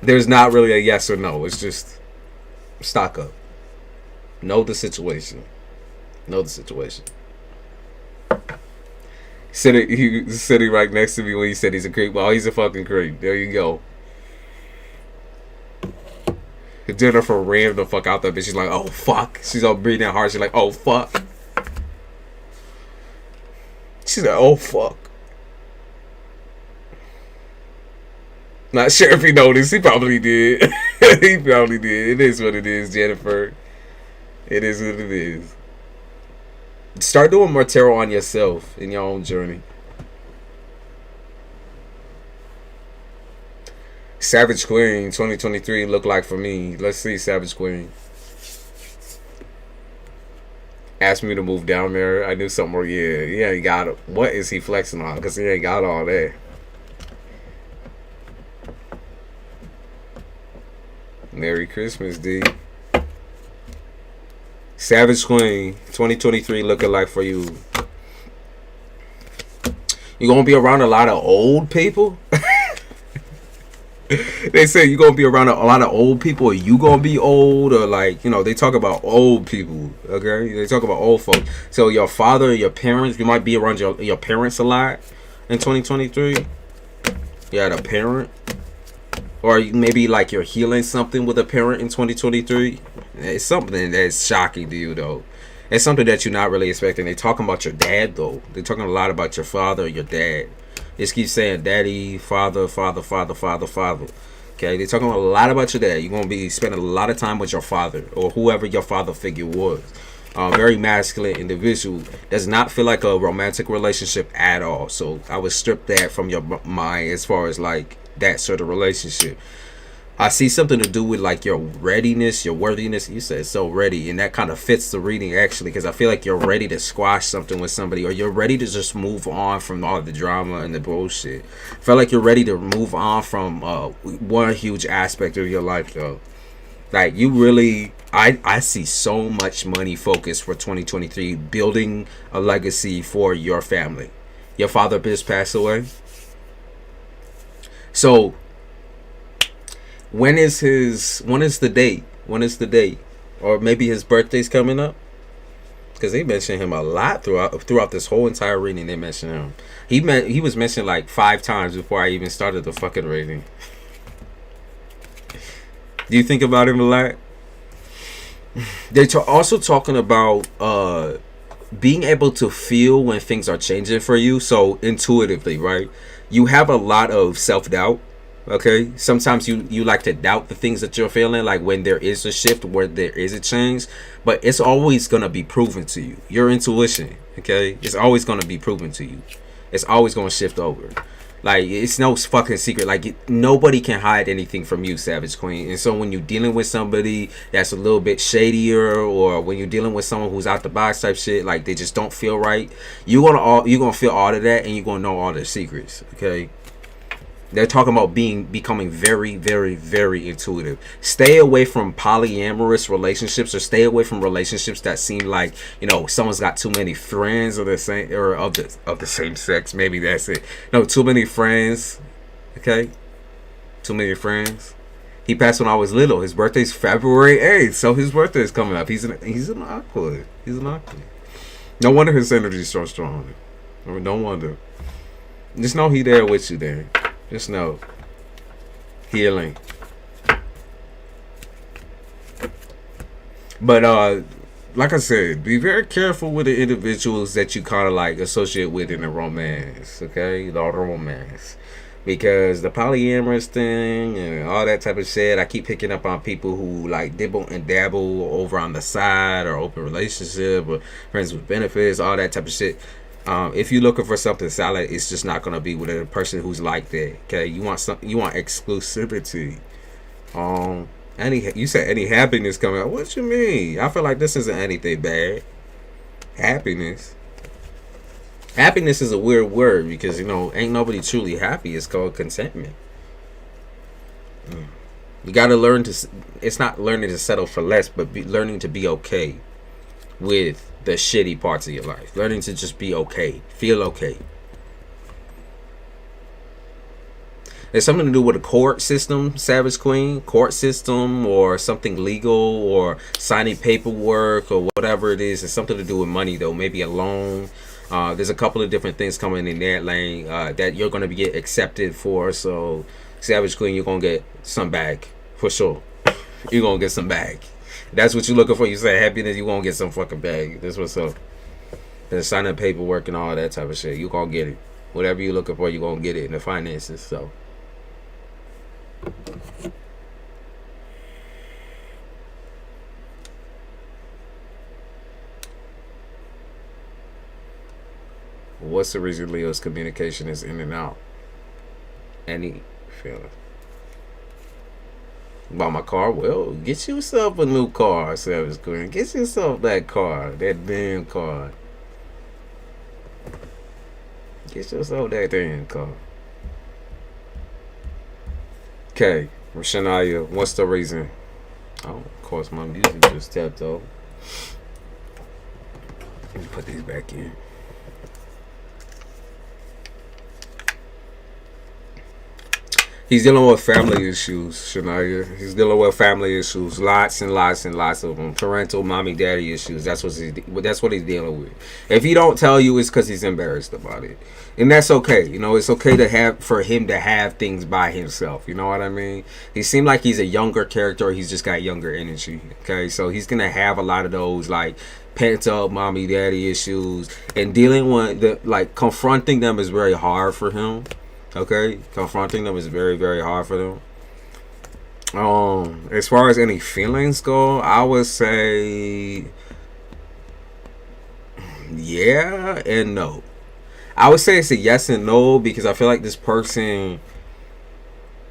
Speaker 1: There's not really a yes or no. It's just stock up. Know the situation. Know the situation. He was sitting right next to me when he said he's a creep. Well, he's a fucking creep. There you go. Jennifer ran the fuck out there, but she's like, oh fuck. She's all breathing hard. She's like, oh fuck. She's like, oh fuck. Not sure if he noticed. He probably did. He probably did. It is what it is, Jennifer. It is what it is. Start doing more tarot on yourself in your own journey. Savage Queen 2023 look like for me. Let's see, Savage Queen. Asked me to move down there. I knew something more. Yeah, he ain't got it. What is he flexing on? Because he ain't got all that. Merry Christmas, D. Savage Queen 2023 looking like for you. You gonna be around a lot of old people? They say you gonna be around a lot of old people, or you gonna be old, or like, you know, they talk about old people. Okay, they talk about old folks. So your father, your parents, you might be around your parents a lot in 2023. You had a parent, or maybe like you're healing something with a parent in 2023. It's something that's shocking to you though. It's something that you're not really expecting. They're talking about your dad though. They're talking a lot about your father, your dad. Just keep saying daddy, father, father, father, father, father. Okay, they're talking a lot about your dad. You're going to be spending a lot of time with your father or whoever your father figure was. Very masculine individual. Does not feel like a romantic relationship at all. So I would strip that from your mind as far as like that sort of relationship. I see something to do with like your readiness, your worthiness. You said so ready, and that kind of fits the reading actually, because I feel like you're ready to squash something with somebody, or you're ready to just move on from all the drama and the bullshit. I feel like you're ready to move on from one huge aspect of your life though. Like you really, I see so much money focused for 2023, building a legacy for your family. Your father just passed away, so. When is the date? When is the date? Or maybe his birthday's coming up? Because they mention him a lot throughout this whole entire reading. They mention him. He was mentioned like 5 times before I even started the fucking reading. Do you think about him a lot? They're also talking about being able to feel when things are changing for you. So intuitively, right? You have a lot of self-doubt. Okay, sometimes you like to doubt the things that you're feeling, like when there is a shift, where there is a change, but it's always going to be proven to you. Your intuition, okay, it's always going to be proven to you. It's always going to shift over. Like, it's no fucking secret. Like, nobody can hide anything from you, Savage Queen. And so when you're dealing with somebody that's a little bit shadier, or when you're dealing with someone who's out the box type shit, like they just don't feel right, you're gonna feel all of that, and you're gonna know all their secrets, okay? They're talking about becoming very, very, very intuitive. Stay away from polyamorous relationships, or stay away from relationships that seem like, you know, someone's got too many friends, or the same, or of the same sex. Maybe that's it. No, too many friends. Okay, too many friends. He passed when I was little. His birthday's February 8th, so his birthday is coming up. He's an Aquarius. He's an Aquarius. No wonder his energy is so strong. I mean, no wonder. Just know he there with you there. Just know. Healing. But like I said, be very careful with the individuals that you kind of like associate with in the romance. Okay? The romance. Because the polyamorous thing and all that type of shit, I keep picking up on people who like dibble and dabble over on the side, or open relationship, or friends with benefits, all that type of shit. If you're looking for something solid, it's just not gonna be with a person who's like that. Okay, you want exclusivity. You said any happiness coming out. What you mean? I feel like this isn't anything bad. Happiness. Happiness is a weird word because, ain't nobody truly happy. It's called contentment. You got to learn to, it's not learning to settle for less, but learning to be okay with the shitty parts of your life. Learning to just be okay. Feel okay. There's something to do with a court system, Savage Queen. Court system or something legal or signing paperwork or whatever it is. It's something to do with money, though. Maybe a loan. There's a couple of different things coming in that lane that you're going to get accepted for. So, Savage Queen, you're going to get some back for sure. You're going to get some back. That's what you're looking for. You say happiness, you're going to get some fucking bag. That's what's up. Then signing paperwork and all that type of shit. You're going to get it. Whatever you're looking for, you're going to get it in the finances. So. What's the reason Leo's communication is in and out? Any feeling about my car? Well, get yourself a new car, Savage Queen. Get yourself that car, that damn car. Get yourself that damn car. Okay, Shania, what's the reason? Oh, of course, my music just tapped off. Let me put these back in. He's dealing with family issues, Shania. He's dealing with family issues, lots and lots and lots of them. Parental, mommy, daddy issues. That's what he's dealing with. If he don't tell you, it's because he's embarrassed about it, and that's okay. It's okay for him to have things by himself. You know what I mean? He seemed like he's a younger character. He's just got younger energy. Okay, so he's gonna have a lot of those like pent up mommy, daddy issues, and dealing with confronting them is very hard for him. Okay, confronting them is very, very hard for them. As far as any feelings go, I would say yeah and no. I would say it's a yes and no because I feel like this person,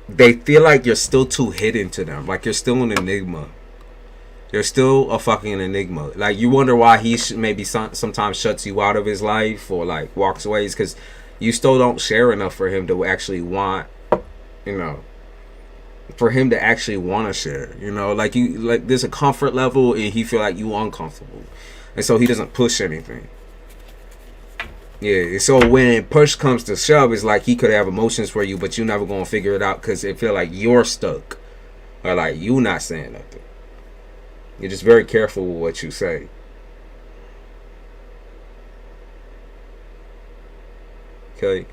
Speaker 1: they feel like you're still too hidden to them. Like you're still an enigma. You're still a fucking enigma. Like you wonder why he maybe sometimes shuts you out of his life or like walks away. It's because you still don't share enough for him to actually want, for him to actually want to share. Like there's a comfort level and he feel like you uncomfortable, and so he doesn't push anything. Yeah, so when push comes to shove, it's like he could have emotions for you, but you're never gonna figure it out because it feel like you're stuck or like you not saying nothing. You're just very careful with what you say. Okay.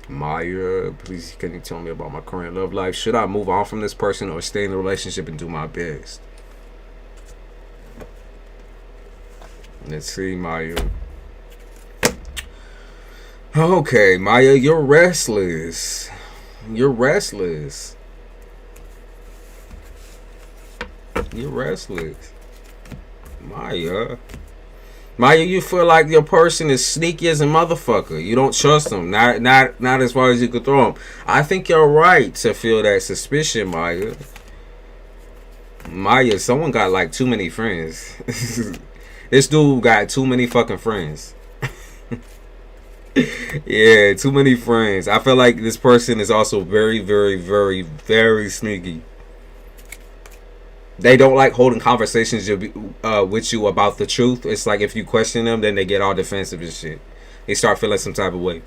Speaker 1: Maya, please can you tell me about my current love life? Should I move on from this person or stay in the relationship and do my best? Let's see, Maya. Okay, Maya, you're restless. You're restless. You're restless. Maya, you feel like your person is sneaky as a motherfucker. You don't trust them. Not as far as you could throw them. I think you're right to feel that suspicion, Maya. Maya, someone got like too many friends. This dude got too many fucking friends. Yeah, too many friends. I feel like this person is also very, very, very, very sneaky. They don't like holding conversations with you about the truth. It's like if you question them, then they get all defensive and shit. They start feeling some type of way.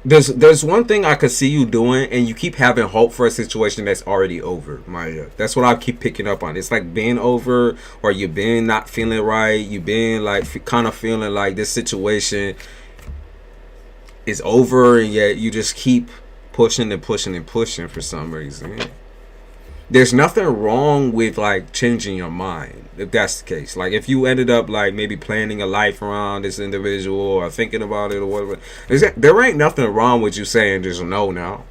Speaker 1: There's one thing I could see you doing, and you keep having hope for a situation that's already over, Maya. That's what I keep picking up on. It's like being over, or you been not feeling right. You been like kind of feeling like this situation is over, and yet you just keep pushing and pushing and pushing for some reason. There's nothing wrong with like changing your mind if that's the case. Like if you ended up like maybe planning a life around this individual or thinking about it or whatever, there ain't nothing wrong with you saying just no now.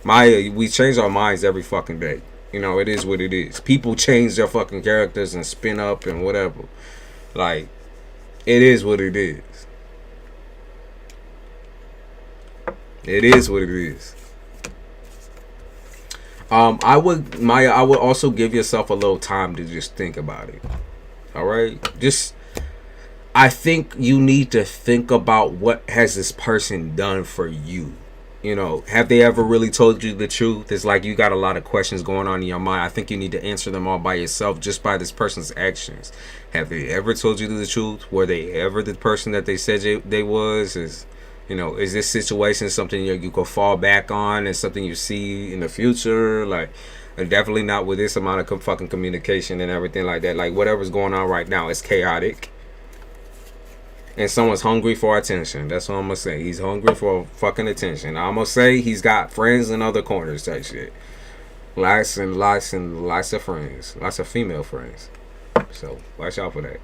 Speaker 1: Maya, we change our minds every fucking day. You know, it is what it is. People change their fucking characters and spin up and whatever. Like, it is what it is. It is what it is. I would also give yourself a little time to just think about it. All right, I think you need to think about what has this person done for you. You know, have they ever really told you the truth? It's like you got a lot of questions going on in your mind. I think you need to answer them all by yourself, just by this person's actions. Have they ever told you the truth? Were they ever the person that they said they was? You know, is this situation something you could fall back on and something you see in the future? Like, definitely not with this amount of fucking communication and everything like that. Like, whatever's going on right now is chaotic. And someone's hungry for attention. That's what I'm going to say. He's hungry for fucking attention. I'm going to say he's got friends in other corners type shit. Lots and lots and lots of friends. Lots of female friends. So, watch out for that.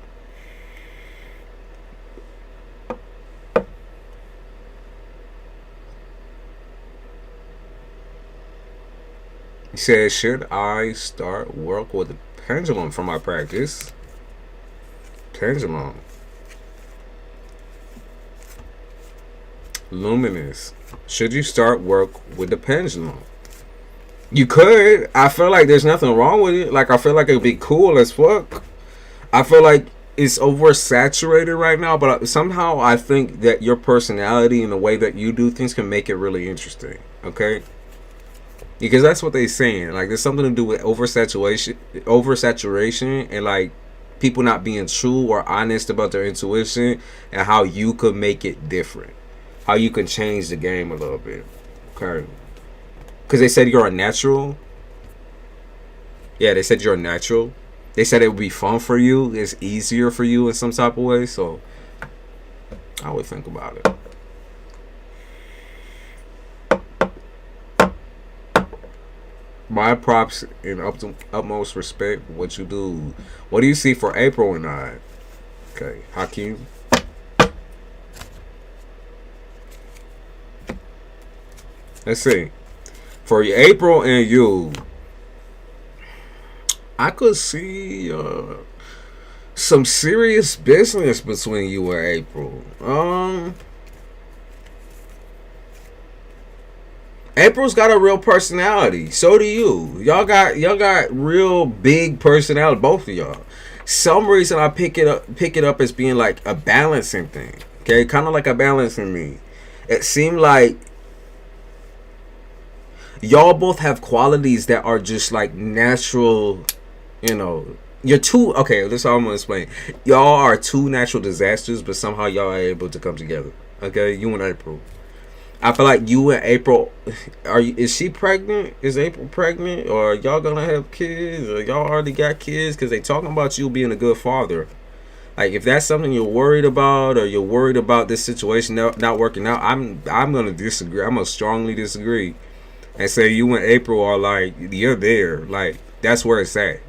Speaker 1: He says, should I start work with the pendulum for my practice? Pendulum. Luminous. Should you start work with the pendulum? You could. I feel like there's nothing wrong with it. Like, I feel like it would be cool as fuck. I feel like it's oversaturated right now, but somehow I think that your personality and the way that you do things can make it really interesting. Okay? Because that's what they're saying. Like, there's something to do with oversaturation, and like people not being true or honest about their intuition, and how you could make it different, how you can change the game a little bit. Okay? Because they said you're a natural. Yeah, they said you're a natural. They said it would be fun for you. It's easier for you in some type of way. So I would think about it. My props in utmost respect for what you do. What do you see for April and I? Okay, Hakeem. Let's see. For April and you, I could see some serious business between you and April. April's got a real personality. So do you. Y'all got real big personality, both of y'all. Some reason I pick it up as being like a balancing thing. Okay, kind of like a balancing me. It seemed like y'all both have qualities that are just like natural. You know, you're two. Okay, this is how I'm gonna explain. Y'all are two natural disasters, but somehow y'all are able to come together. Okay, you and April. I feel like you and April, is she pregnant? Is April pregnant? Or are y'all gonna have kids? Or y'all already got kids? Because they talking about you being a good father. Like, if that's something you're worried about, or you're worried about this situation not working out, I'm gonna disagree. I'm gonna strongly disagree, and say you and April are like, you're there. Like, that's where it's at.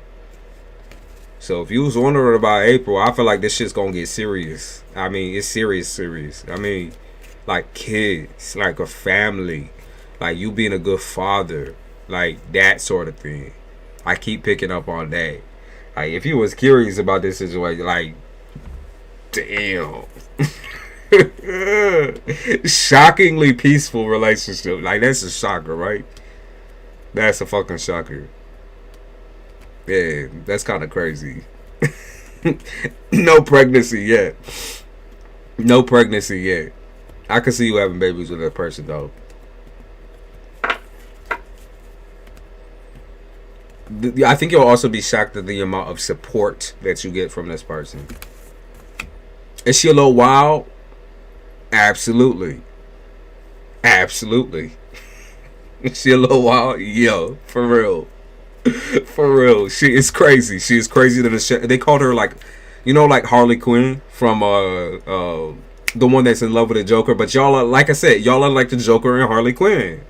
Speaker 1: So if you was wondering about April, I feel like this shit's gonna get serious. I mean, it's serious. I mean, like kids, like a family, like you being a good father, like that sort of thing. I keep picking up on that. Like, if you was curious about this situation, like, damn. Shockingly peaceful relationship. Like, that's a shocker, right? That's a fucking shocker. Yeah, that's kind of crazy. No pregnancy yet. No pregnancy yet. I can see you having babies with that person, though. I think you'll also be shocked at the amount of support that you get from this person. Is she a little wild? Absolutely. Absolutely. She a little wild, yo, for real. For real, she is crazy. She is crazy to the shit. They called her like, you know, like Harley Quinn from the one that's in love with the Joker. But y'all are, like I said, y'all are like the Joker and Harley Quinn.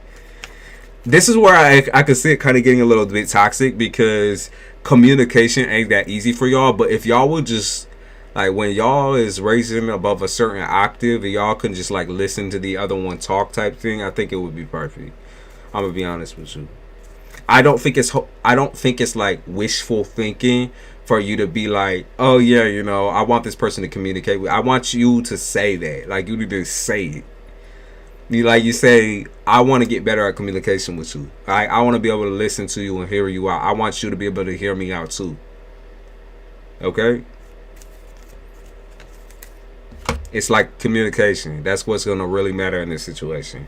Speaker 1: This is where I could see it kind of getting a little bit toxic because communication ain't that easy for y'all. But if y'all would just like when y'all is raising above a certain octave, and y'all can just like listen to the other one talk type thing, I think it would be perfect. I'm gonna be honest with you. I don't think it's like wishful thinking for you to be like, oh yeah, you know, I want this person to communicate with. I want you to say that. Like you need to say it. You say, I want to get better at communication with you. I want to be able to listen to you and hear you out. I want you to be able to hear me out too. Okay? It's like communication. That's what's going to really matter in this situation.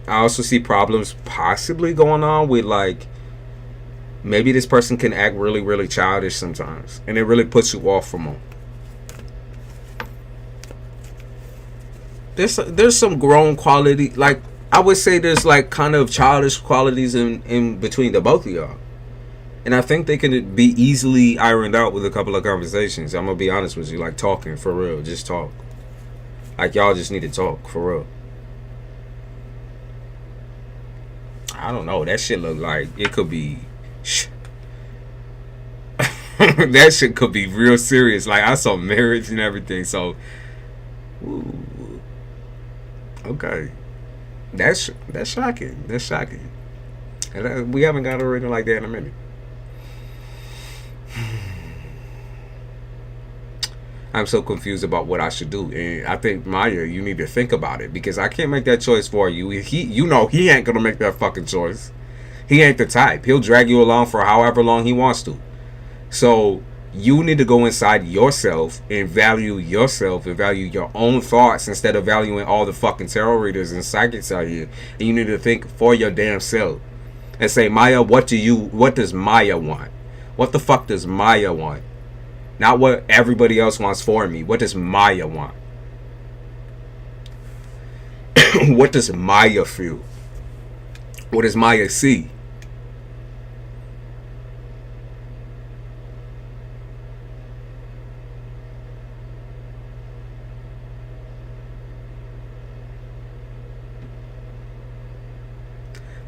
Speaker 1: I also see problems possibly going on with like maybe this person can act really, really childish sometimes. And it really puts you off from them. There's some grown quality, like I would say there's like kind of childish qualities in between the both of y'all, and I think they can be easily ironed out with a couple of conversations. I'm gonna be honest with you, like talking for real, just talk. Like y'all just need to talk for real. I don't know, that shit look like it could be that shit could be real serious. Like I saw marriage and everything, so ooh. Okay, that's shocking. That's shocking. And we haven't got a rating like that in a minute. I'm so confused about what I should do, and I think Maya, you need to think about it because I can't make that choice for you. He ain't gonna make that fucking choice. He ain't the type. He'll drag you along for however long he wants to. So you need to go inside yourself and value your own thoughts instead of valuing all the fucking tarot readers and psychics out here. And you need to think for your damn self and say, Maya, what does Maya want? What the fuck does Maya want? Not what everybody else wants for me. What does Maya want? What does Maya feel? What does Maya see?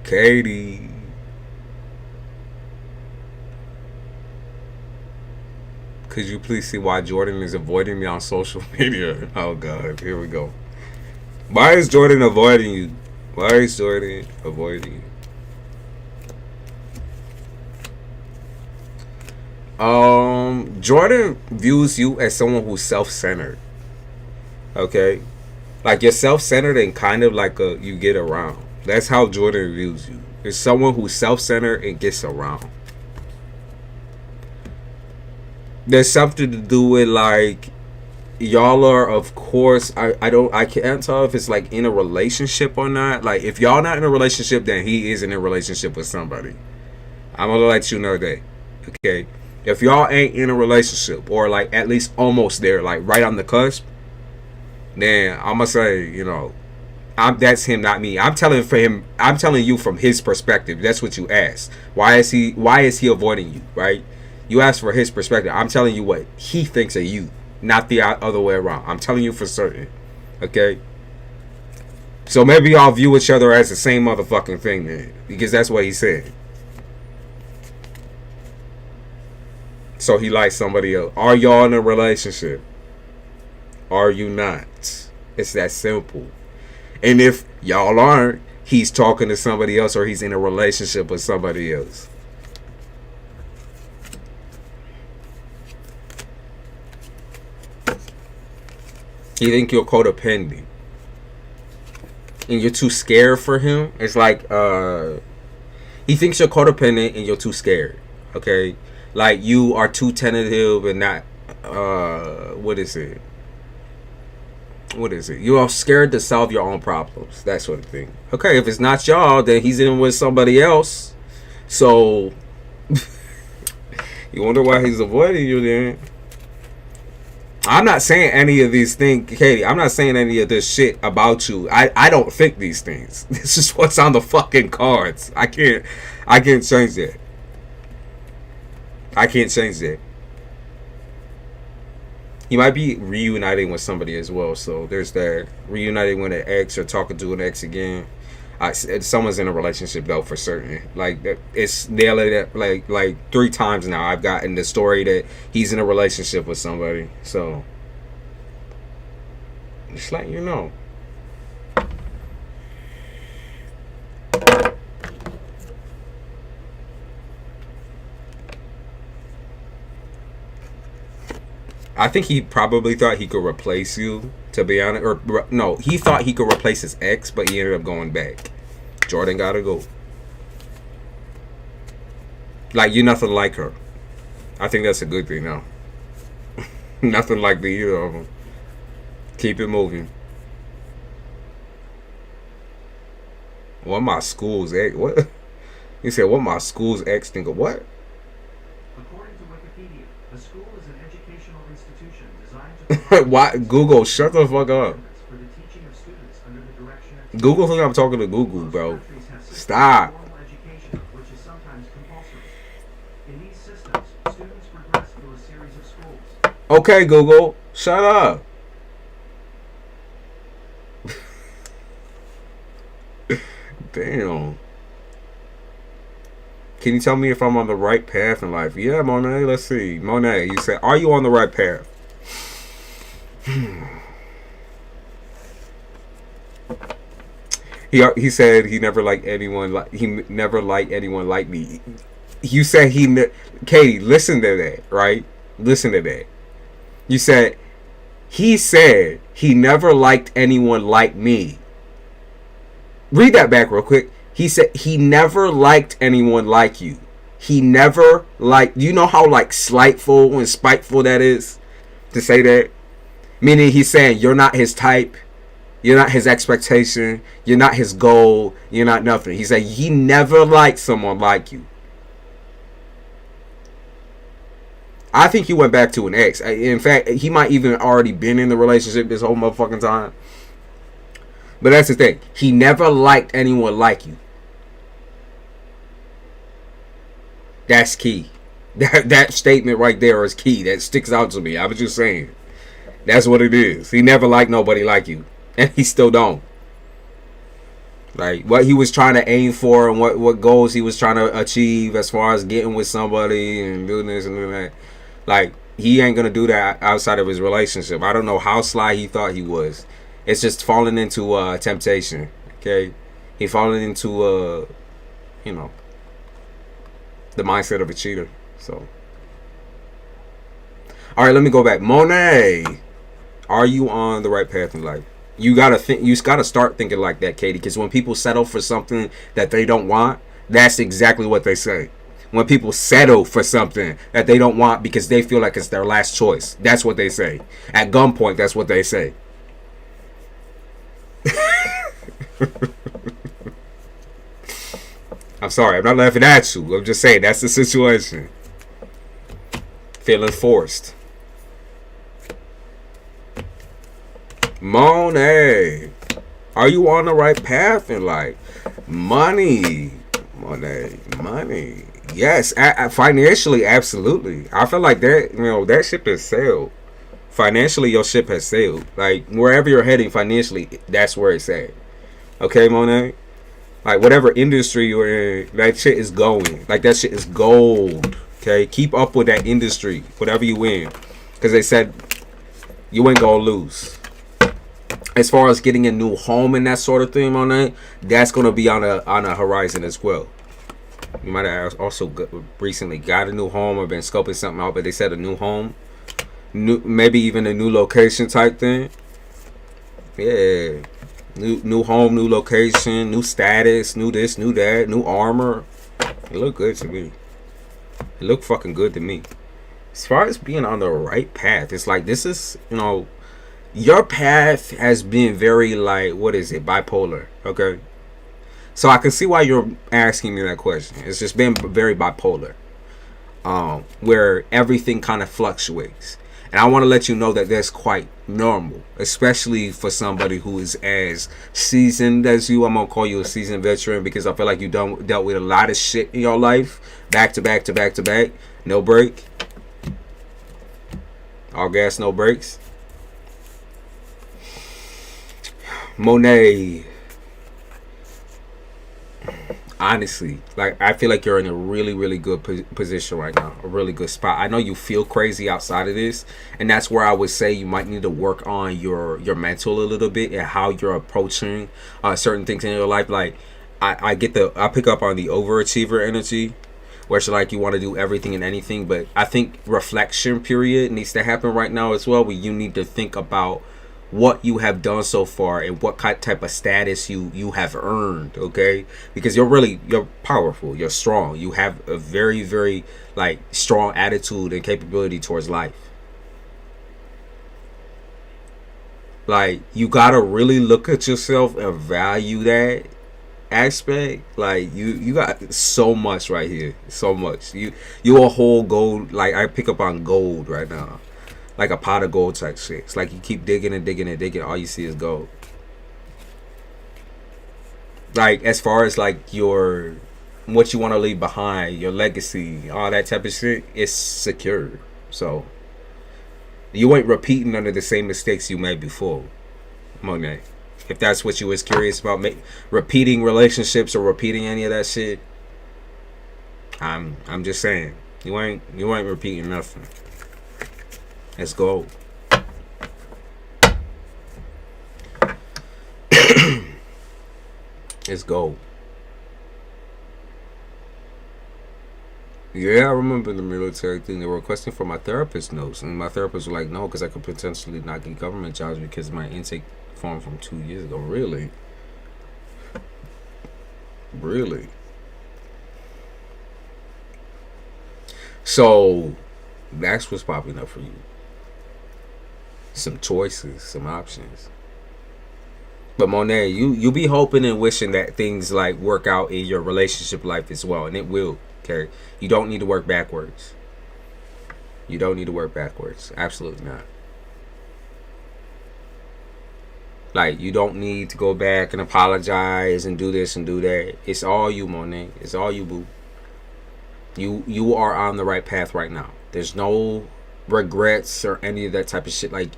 Speaker 1: Katie. Could you please see why Jordan is avoiding me on social media? Oh God, here we go. Why is Jordan avoiding you? Why is Jordan avoiding you? Jordan views you as someone who's self-centered. Okay? Like you're self-centered and kind of like you get around. That's how Jordan views you. It's someone who's self-centered and gets around. There's something to do with like y'all are, of course, I can't tell if it's like in a relationship or not. Like if y'all not in a relationship, then he is in a relationship with somebody. I'm gonna let you know that. Okay? If y'all ain't in a relationship or like at least almost there, like right on the cusp, then I'm gonna say, you know, that's him, not me. I'm telling you from his perspective. That's what you asked. Why is he avoiding you, right? You asked for his perspective. I'm telling you what he thinks of you, not the other way around. I'm telling you for certain. Okay? So maybe y'all view each other as the same motherfucking thing then, because that's what he said. So he likes somebody else. Are y'all in a relationship? Are you not? It's that simple. And if y'all aren't, he's talking to somebody else or he's in a relationship with somebody else. You think you're codependent and you're too scared for him. It's like he thinks you're codependent and you're too scared. Okay? Like you are too tentative and not what is it? You are scared to solve your own problems. That sort of thing. Okay, if it's not y'all, then he's in with somebody else. So you wonder why he's avoiding you then. I'm not saying any of these things, Katie. I'm not saying any of this shit about you. I don't think these things. This is what's on the fucking cards. I can't change that. I can't change that. You might be reuniting with somebody as well. So there's that. Reuniting with an ex or talking to an ex again. Someone's in a relationship though, for certain. Like, it's nailing it like 3 times now. I've gotten the story that he's in a relationship with somebody. So just letting you know. I think he probably thought he could replace you, to be honest. Or no, he thought he could replace his ex, but he ended up going back. Jordan gotta go. Like, you're nothing like her. I think that's a good thing now. Nothing like the either of them. Keep it moving. What my school's ex? What? You said what my school's ex think of what?
Speaker 2: According to Wikipedia, a school is an educational institution designed to
Speaker 1: Why? Google, shut the fuck up.
Speaker 2: for the teaching of students under the direction of
Speaker 1: Google think I'm talking to Google, bro.
Speaker 2: countries have systems
Speaker 1: Stop.
Speaker 2: of formal education, which is sometimes compulsory. In these systems, students progress through a series of schools.
Speaker 1: Okay, Google, shut up. Damn. Can you tell me if I'm on the right path in life? Yeah, Monet, let's see. Monet, you said, are you on the right path? He said he never liked anyone like me. You said Katie, listen to that, right? Listen to that. You said he said he never liked anyone like me. Read that back real quick. He said he never liked anyone like you. He never liked. You know how like slightful and spiteful that is to say that? Meaning he's saying you're not his type. You're not his expectation. You're not his goal. You're not nothing. He said he never liked someone like you. I think he went back to an ex. In fact, he might even already been in the relationship this whole motherfucking time. But that's the thing. He never liked anyone like you. That's key. That statement right there is key. That sticks out to me. I was just saying. That's what it is. He never liked nobody like you. And he still don't. Like, what he was trying to aim for and what goals he was trying to achieve as far as getting with somebody and doing this and doing that. Like, he ain't going to do that outside of his relationship. I don't know how sly he thought he was. It's just falling into temptation. Okay? He falling into, you know, the mindset of a cheater. So. Alright, let me go back. Monet, are you on the right path in life? You gotta think. You gotta start thinking like that, Katie. Because when people settle for something that they don't want, that's exactly what they say. When people settle for something that they don't want because they feel like it's their last choice, that's what they say. At gunpoint, that's what they say. I'm sorry. I'm not laughing at you. I'm just saying that's the situation. Feeling forced. Monet, are you on the right path in life? Money. Monet, money. Yes, financially, absolutely. I feel like that, you know, that ship has sailed. Financially, your ship has sailed. Like, wherever you're heading financially, that's where it's at. Okay, Monet? Like, whatever industry you're in, that shit is going. Like, that shit is gold. Okay? Keep up with that industry, whatever you in. Because they said you ain't gonna lose. As far as getting a new home and that sort of thing, Monet, that's gonna be on a horizon as well. You might have also recently got a new home or been scoping something out, but they said a new home, maybe even a new location type thing. Yeah, new home, new location, new status, new this, new that, new armor. It looked good to me. It looked fucking good to me. As far as being on the right path, it's like this is, you know, your path has been very, like, what is it, bipolar, okay? So I can see why you're asking me that question. It's just been very bipolar, where everything kind of fluctuates. And I want to let you know that that's quite normal, especially for somebody who is as seasoned as you. I'm going to call you a seasoned veteran because I feel like you dealt with a lot of shit in your life, back to back to back to back. No break. All gas, no brakes. Monet. Honestly, like, I feel like you're in a really, really good position right now, a really good spot. I know you feel crazy outside of this, and that's where I would say you might need to work on your mental a little bit and how you're approaching certain things in your life. Like, I pick up on the overachiever energy, where it's like you want to do everything and anything, but I think reflection period needs to happen right now as well, where you need to think about what you have done so far and what type of status you have earned, okay? Because you're powerful, you're strong, you have a very, very like strong attitude and capability towards life. Like, you gotta really look at yourself and value that aspect. Like, you got so much right here, so much. You a whole gold. Like, I pick up on gold right now, like a pot of gold type shit. It's like you keep digging and digging and digging, all you see is gold. Like, as far as like what you want to leave behind, your legacy, all that type of shit, it's secure. So you ain't repeating under the same mistakes you made before, Monet. If that's what you was curious about, repeating relationships or repeating any of that shit, I'm just saying, you ain't repeating nothing. It's gold. It's gold. Yeah, I remember the military thing. They were requesting for my therapist notes, and my therapist was like, no, because I could potentially not get government jobs because my intake form from 2 years ago. Really? Really? So that's what's popping up for you. Some choices, some options. But Monet, you be hoping and wishing that things like work out in your relationship life as well, and it will. Okay, you don't need to work backwards. You don't need to work backwards. Absolutely not. Like, you don't need to go back and apologize and do this and do that. It's all you, Monet. It's all you, boo. You are on the right path right now. There's no regrets or any of that type of shit. Like,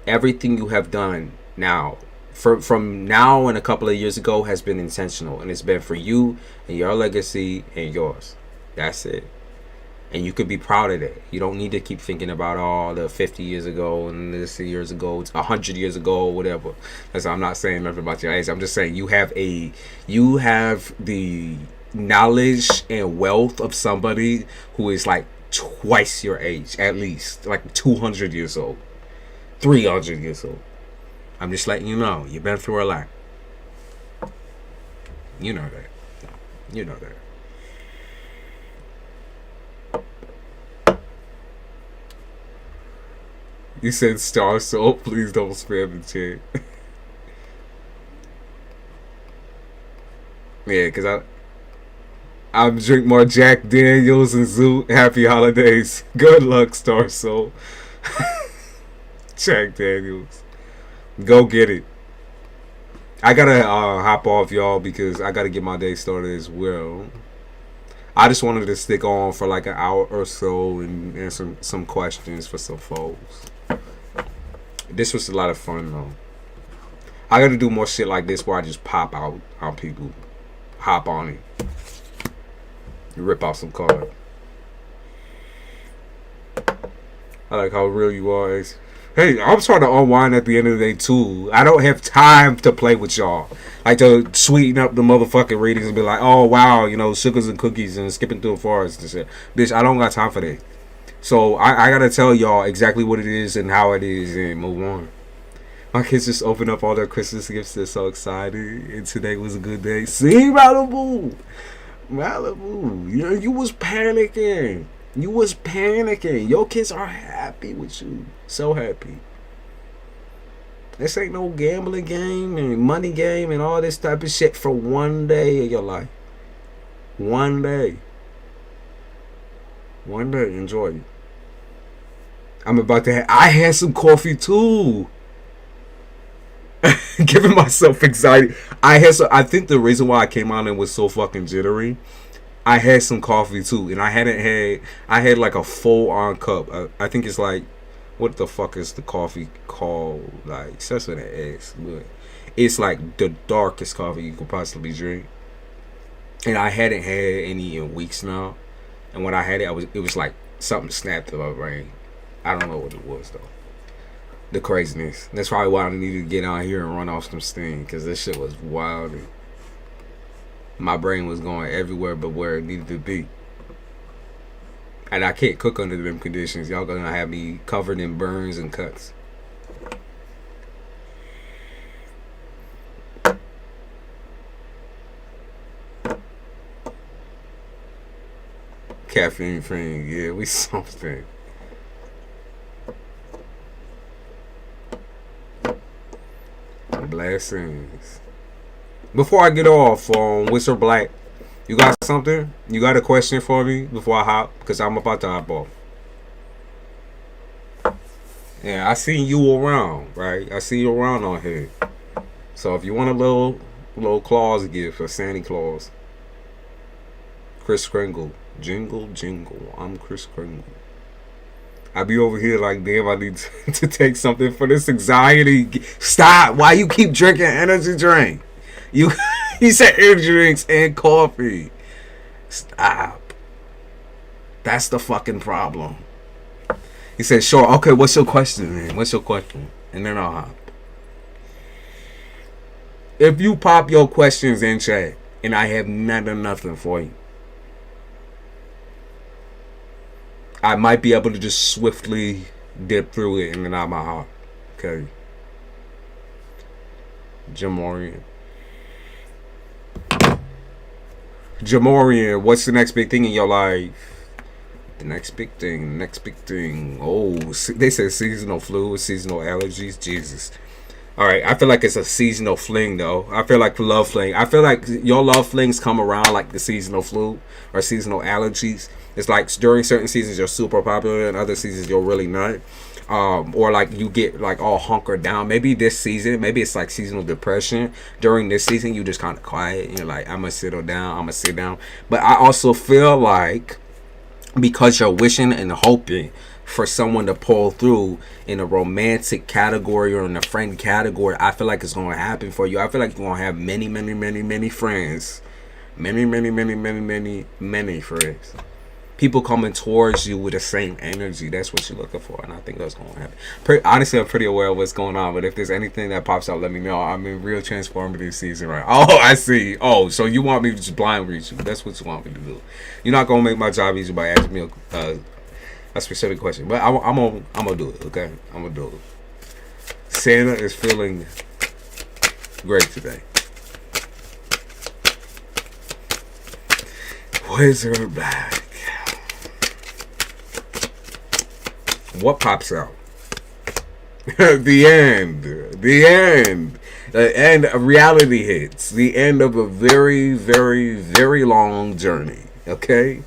Speaker 1: everything you have done now, from now and a couple of years ago, has been intentional, and it's been for you and your legacy and yours. That's it. And you could be proud of that. You don't need to keep thinking about all the 50 years ago and this years ago, 100 years ago, or whatever. That's, I'm not saying nothing about your age. I'm just saying you have the knowledge and wealth of somebody who is like twice your age, at least, like 200 years old, 300 years old. I'm just letting you know, you've been through a lot. You know that. You know that. You said star soul. Please don't spam the chat. Yeah, because I'm drink more Jack Daniels and Zoo. Happy holidays. Good luck, star soul. Jack Daniels. Go get it. I gotta hop off, y'all, because I gotta get my day started as well. I just wanted to stick on for like an hour or so and answer some questions for some folks. This was a lot of fun, though. I gotta do more shit like this where I just pop out on people. Hop on it. Rip out some cards. I like how real you are, Ace. Hey, I'm trying to unwind at the end of the day, too. I don't have time to play with y'all. Like, to sweeten up the motherfucking readings and be like, oh, wow, you know, sugars and cookies and skipping through the forest and shit. Bitch, I don't got time for that. So, I gotta tell y'all exactly what it is and how it is and move on. My kids just opened up all their Christmas gifts. They're so excited. And today was a good day. See, Malibu. You was panicking. You was panicking. Your kids are happy with you. So happy. This ain't no gambling game and money game and all this type of shit for one day of your life. One day. One day. Enjoy it. I'm about to have, I had some coffee too. Giving myself anxiety. I think the reason why I came on and was so fucking jittery, I had some coffee too, and I had like a full on cup. I think it's like, what the fuck is the coffee called? Like, such an ass, but it's like the darkest coffee you could possibly drink. And I hadn't had any in weeks now. And when I had it, it was like something snapped in my brain. I don't know what it was though. The craziness. That's probably why I needed to get on here and run off some steam, because this shit was wild. My brain was going everywhere but where it needed to be. And I can't cook under them conditions. Y'all gonna have me covered in burns and cuts. Caffeine free, yeah, we something. Blessings. Before I get off on Mr. Black, you got something? You got a question for me before I hop? Because I'm about to hop off. Yeah, I seen you around, right? I see you around on here. So if you want a little Claus gift for Santa Claus, Chris Kringle. Jingle, jingle. I'm Chris Kringle. I be over here like, damn, I need to take something for this anxiety. Stop. Why you keep drinking energy drink? You said energy drinks and coffee. Stop. That's the fucking problem. He said, sure. Okay, what's your question, man? What's your question? And then I'll hop. If you pop your questions in chat and I have nothing for you, I might be able to just swiftly dip through it and then I'm out. Okay. Jamorian, what's the next big thing in your life? The next big thing. Oh, they said seasonal flu, seasonal allergies. Jesus. All right, I feel like it's a seasonal fling, though. I feel like love fling. I feel like your love flings come around like the seasonal flu or seasonal allergies. It's like during certain seasons you're super popular, and other seasons you're really not. Or like you get like all hunkered down. Maybe this season, maybe it's like seasonal depression. During this season, you just kind of quiet. And you're like, I'm gonna settle down. I'm gonna sit down. But I also feel like because you're wishing and hoping for someone to pull through in a romantic category or in a friend category, I feel like it's going to happen for you. I feel like you're going to have many friends. Many friends. People coming towards you with the same energy. That's what you're looking for, and I think that's going to happen. Honestly, I'm pretty aware of what's going on, but if there's anything that pops out, let me know. I'm in real transformative season, right? Oh, I see. Oh, so you want me to just blind read you. That's what you want me to do. You're not going to make my job easy by asking me a specific question, but I'm gonna do it. Okay, I'm gonna do it. Santa is feeling great today. Wizard back. What pops out? The end of reality hits. The end of a very long journey. Okay.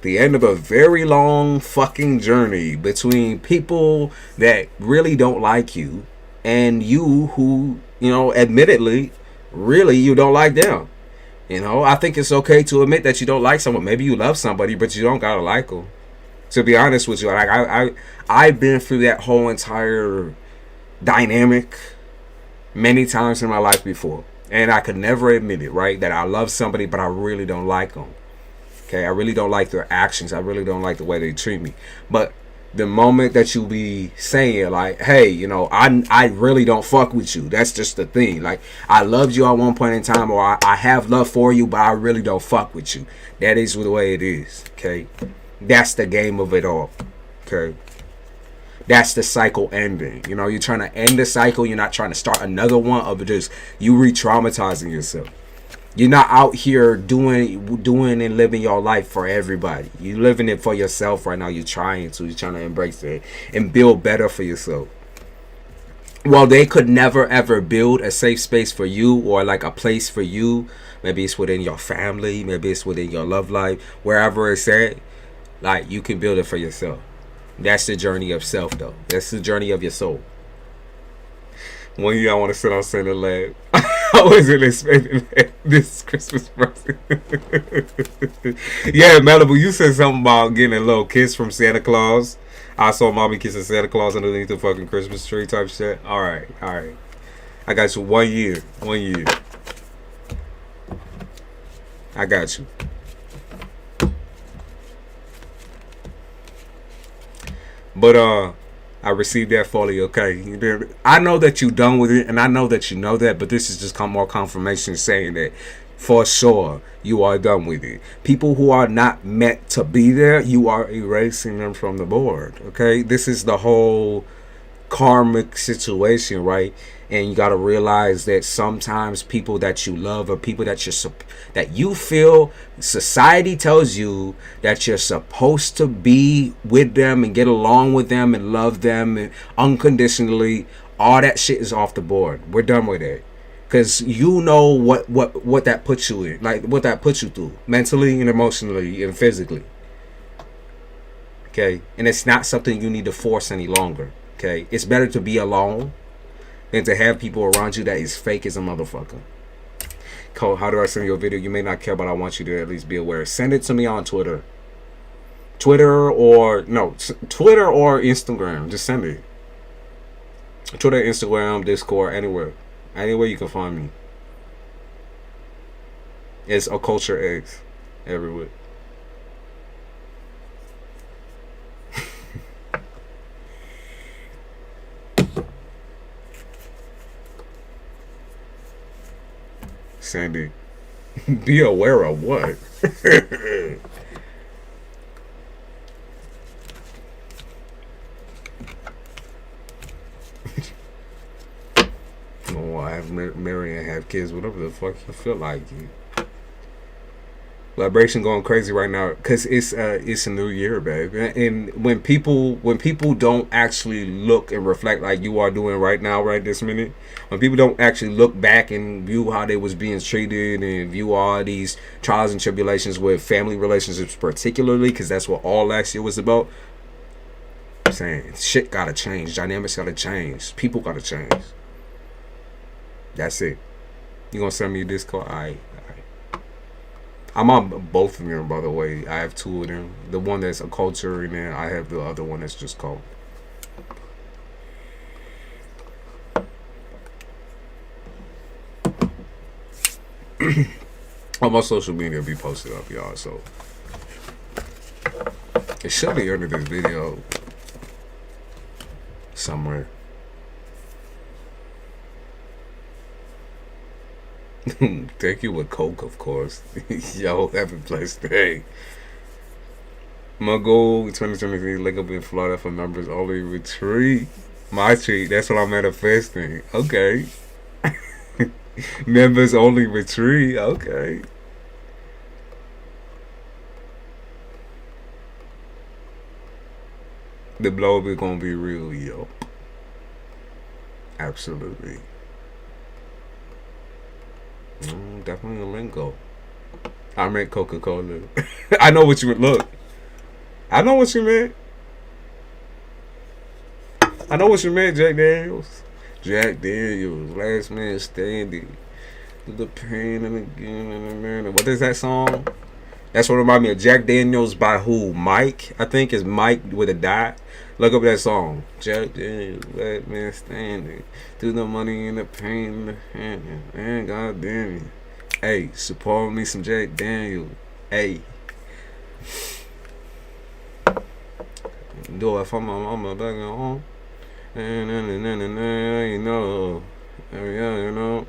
Speaker 1: The end of a very long fucking journey between people that really don't like you and you who, admittedly, really you don't like them. I think it's okay to admit that you don't like someone. Maybe you love somebody, but you don't gotta like them. To be honest with you, like I've been through that whole entire dynamic many times in my life before, and I could never admit it, right? That I love somebody, but I really don't like them. Okay, I really don't like their actions. I really don't like the way they treat me. But the moment that you be saying like, hey, I really don't fuck with you. That's just the thing. Like, I loved you at one point in time, or I have love for you, but I really don't fuck with you. That is the way it is. Okay, that's the game of it all. Okay, that's the cycle ending. You're trying to end the cycle. You're not trying to start another one of just you re-traumatizing yourself. You're not out here doing and living your life for everybody. You're living it for yourself right now. You're trying to embrace it and build better for yourself. Well, they could never ever build a safe space for you or like a place for you. Maybe it's within your family. Maybe it's within your love life. Wherever it's at, like, you can build it for yourself. That's the journey of self, though. That's the journey of your soul. One year I want to sit on Santa Lab. I wasn't expecting that this Christmas present. Yeah, Malibu, you said something about getting a little kiss from Santa Claus. I saw mommy kissing Santa Claus underneath the fucking Christmas tree type shit. Alright, alright. I got you 1 year. 1 year. I got you. But I received that fully. Okay, I know that you done with it, and I know that you know that. But this is just more confirmation saying that for sure you are done with it. People who are not meant to be there, you are erasing them from the board. Okay, this is the whole karmic situation, right? And you got to realize that sometimes people that you love or people that you feel society tells you that you're supposed to be with them and get along with them and love them and unconditionally, all that shit is off the board. We're done with it. Because you know what that puts you in, like what that puts you through mentally and emotionally and physically. Okay, and it's not something you need to force any longer. Okay, it's better to be alone than to have people around you that is fake as a motherfucker. Cole, how do I send you a video? You may not care, but I want you to at least be aware. Send it to me on Twitter. Twitter or Instagram. Just send it. Twitter, Instagram, Discord, anywhere. Anywhere you can find me. It's a culture X everywhere. Sandy, be aware of what? Oh, I have marry and have kids, whatever the fuck you feel like. Vibration going crazy right now because it's a new year, babe. And when people don't actually look and reflect like you are doing right now, right this minute, when people don't actually look back and view how they was being treated and view all these trials and tribulations with family relationships particularly, because that's what all last year was about. I'm saying shit gotta change, dynamics gotta change, people gotta change. That's it. You gonna send me a Discord? Alright. I'm on both of them, by the way. I have two of them. The one that's a culture, and then I have the other one that's just called. All my social media will be posted up, y'all. So it should be under this video somewhere. Thank you with Coke, of course. Yo, have a blessed day. My goal 2023, link up in Florida for members only retreat. My treat, that's what I'm manifesting. Okay. Members only retreat. Okay. The blow up is gonna be real, yo. Absolutely. Definitely a lingo. I meant Coca-Cola. I know what you meant. Look, I know what you meant. I know what you meant, Jack Daniels. Jack Daniels, last man standing. The pain and again and the man. What is that song? That's what reminded me of Jack Daniels by who? Mike, I think is Mike with a dot. Look up that song. Jack Daniels, last man standing. Through the money and the pain and the hand. Man, God damn it. Hey, support me some Jack Daniels. Hey. Do it for my mama back at home. And you know. Yeah, you know.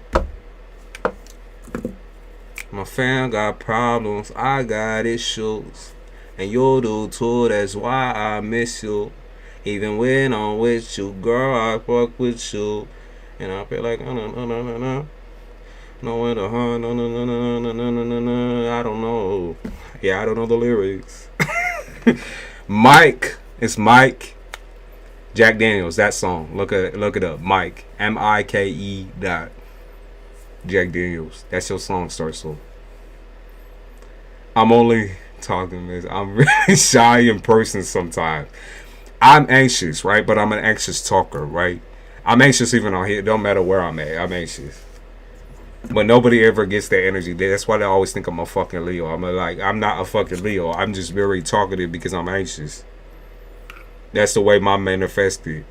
Speaker 1: My fam got problems, I got issues. And you do too, that's why I miss you. Even when I'm with you, girl, I fuck with you. And I feel like, no, where the no, I don't know. Yeah, I don't know the lyrics. Mike, it's Mike. Jack Daniels, that song. Look it up. Mike, MIKE dot. Jack Daniels. That's your song, start so. I'm only talking this. I'm really shy in person sometimes. I'm anxious, right? But I'm an anxious talker, right? I'm anxious even on here. It don't matter where I'm at. I'm anxious. But nobody ever gets that energy. That's why they always think I'm a fucking Leo. I'm not a fucking Leo. I'm just very talkative because I'm anxious. That's the way my manifested.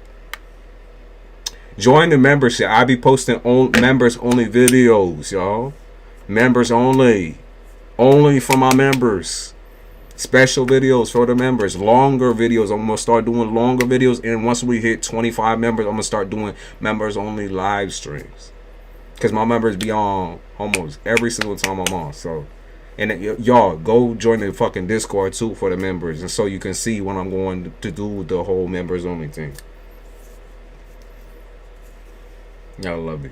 Speaker 1: Join the membership. I be posting members only videos, y'all. Members only. Only for my members. Special videos for the members. Longer videos. I'm going to start doing longer videos. And once we hit 25 members, I'm going to start doing members only live streams. Because my members be on almost every single time I'm on. So, and y'all, go join the fucking Discord too for the members. And so you can see when I'm going to do the whole members only thing. Y'all love me.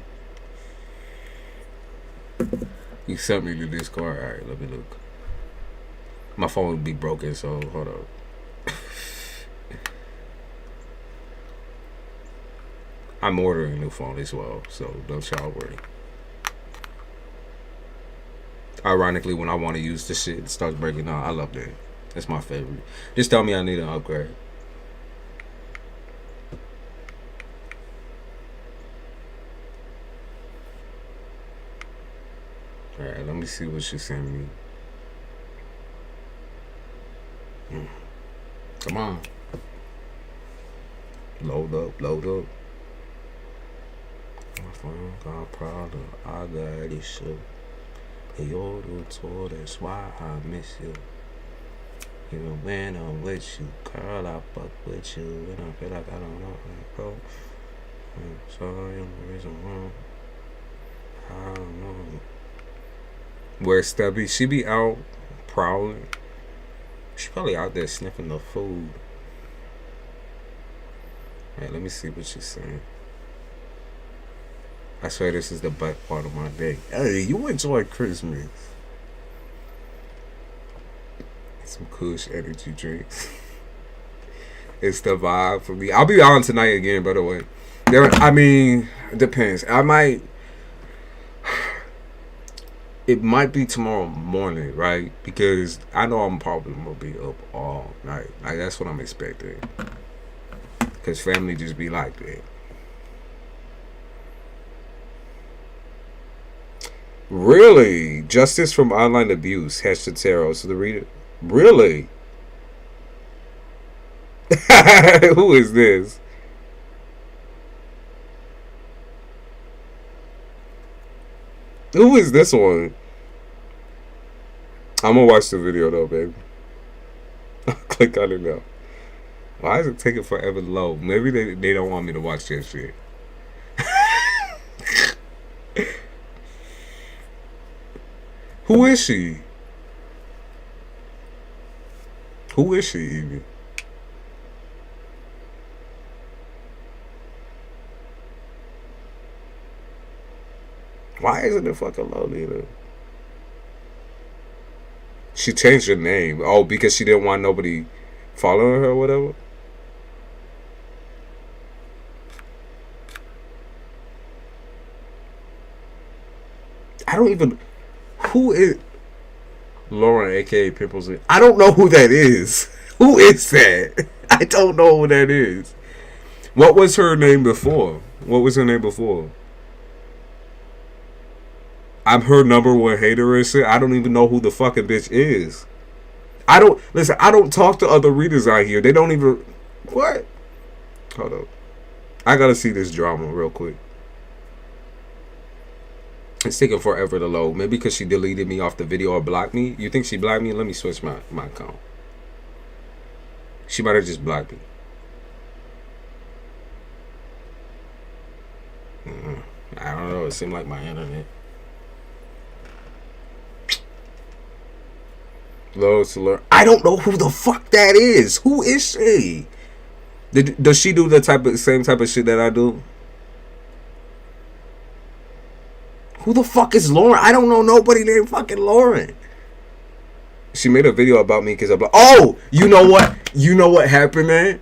Speaker 1: You sent me the Discord. Alright, let me look. My phone would be broken, so hold up. I'm ordering a new phone as well, so don't y'all worry. Ironically, when I want to use this shit, it starts breaking down. I love that. That's my favorite. Just tell me I need an upgrade. Alright, let me see what she sent me. Come on. Load up, load up. My phone got problem. I got issue. You're the tour, that's why I miss you. Even when I'm with you, girl, I fuck with you. And I feel like I don't know how to go. I'm sorry, I'm the reason why. I don't know. Where's Stubby? She be out prowling. She probably out there sniffing the food. Alright, let me see what she's saying. I swear this is the best part of my day. Hey, you enjoy Christmas. Some Kush energy drinks. It's the vibe for me. I'll be on tonight again, by the way. I mean, it depends. I might... It might be tomorrow morning, right? Because I know I'm probably going to be up all night. Like, that's what I'm expecting. Because family just be like that. Really? Justice from online abuse. Hashtag tarot. So the reader... Really? Who is this? Who is this one? I'm gonna watch the video though, baby. I'll click on it now. Why is it taking forever to load? Maybe they don't want me to watch that shit. Who is she? Who is she even? Why isn't it fucking loading either? She changed her name. Oh, because she didn't want nobody following her or whatever? I don't even... Who is... Lauren, a.k.a. Pimples. I don't know who that is. Who is that? I don't know who that is. What was her name before? What was her name before? I'm her number one hater and shit. I don't even know who the fucking bitch is. I don't talk to other readers out here. They don't even... What? Hold up. I gotta see this drama real quick. It's taking forever to load. Maybe because she deleted me off the video or blocked me. You think she blocked me? Let me switch my account. She might have just blocked me. I don't know. It seemed like my internet. Loads to learn. I don't know who the fuck that is. Who is she? Does she do the same type of shit that I do? Who the fuck is Lauren? I don't know nobody named fucking Lauren. She made a video about me because I'm like, oh, you know what? You know what happened, man?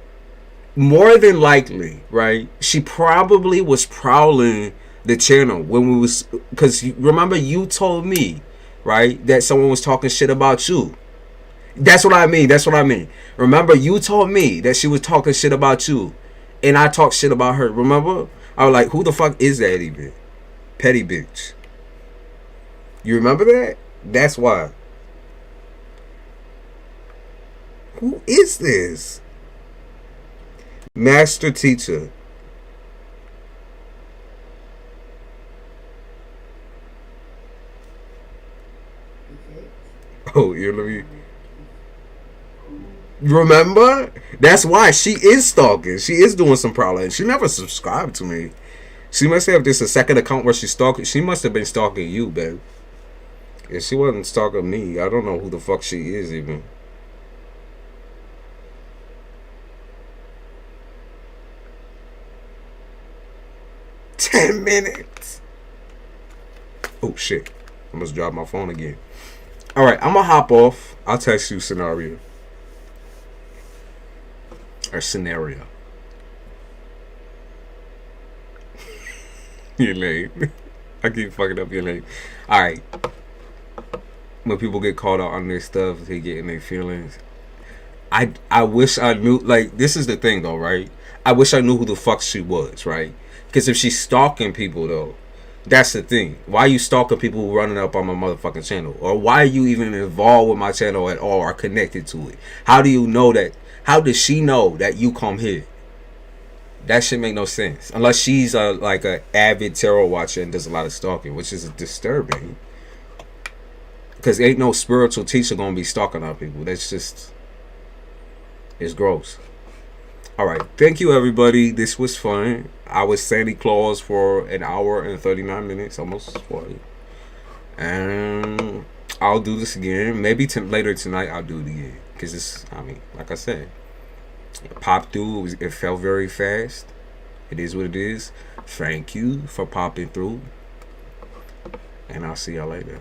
Speaker 1: More than likely, right? She probably was prowling the channel when we was... Because remember you told me, right, that someone was talking shit about you. That's what I mean. That's what I mean. Remember, you told me that she was talking shit about you, and I talked shit about her. Remember? I was like, who the fuck is that even? Petty bitch. You remember that? That's why. Who is this? Master teacher. Oh, you know me. Remember? That's why she is stalking. She is doing some prowling. She never subscribed to me. She must have this a second account where she's stalking. She must have been stalking you, babe. If she wasn't stalking me, I don't know who the fuck she is even. $10. Oh shit. I must drop my phone again. Alright, I'm gonna hop off. I'll text you scenario. Or scenario. You're lame. I keep fucking up your name. Alright. When people get caught out on their stuff, they get in their feelings. I wish I knew, like, this is the thing though, right? I wish I knew who the fuck she was, right? Because if she's stalking people though, that's the thing. Why are you stalking people who running up on my motherfucking channel? Or why are you even involved with my channel at all or connected to it? How do you know that? How does she know that you come here? That shit make no sense. Unless she's like a avid tarot watcher and does a lot of stalking, which is disturbing. Because ain't no spiritual teacher gonna be stalking our people. That's just, it's gross. Alright, thank you everybody. This was fun. I was Santa Claus for an hour and 39 minutes, almost 40. And I'll do this again. Maybe later tonight I'll do it again. Because it's, I mean, like I said, it popped through. It felt very fast. It is what it is. Thank you for popping through. And I'll see y'all later.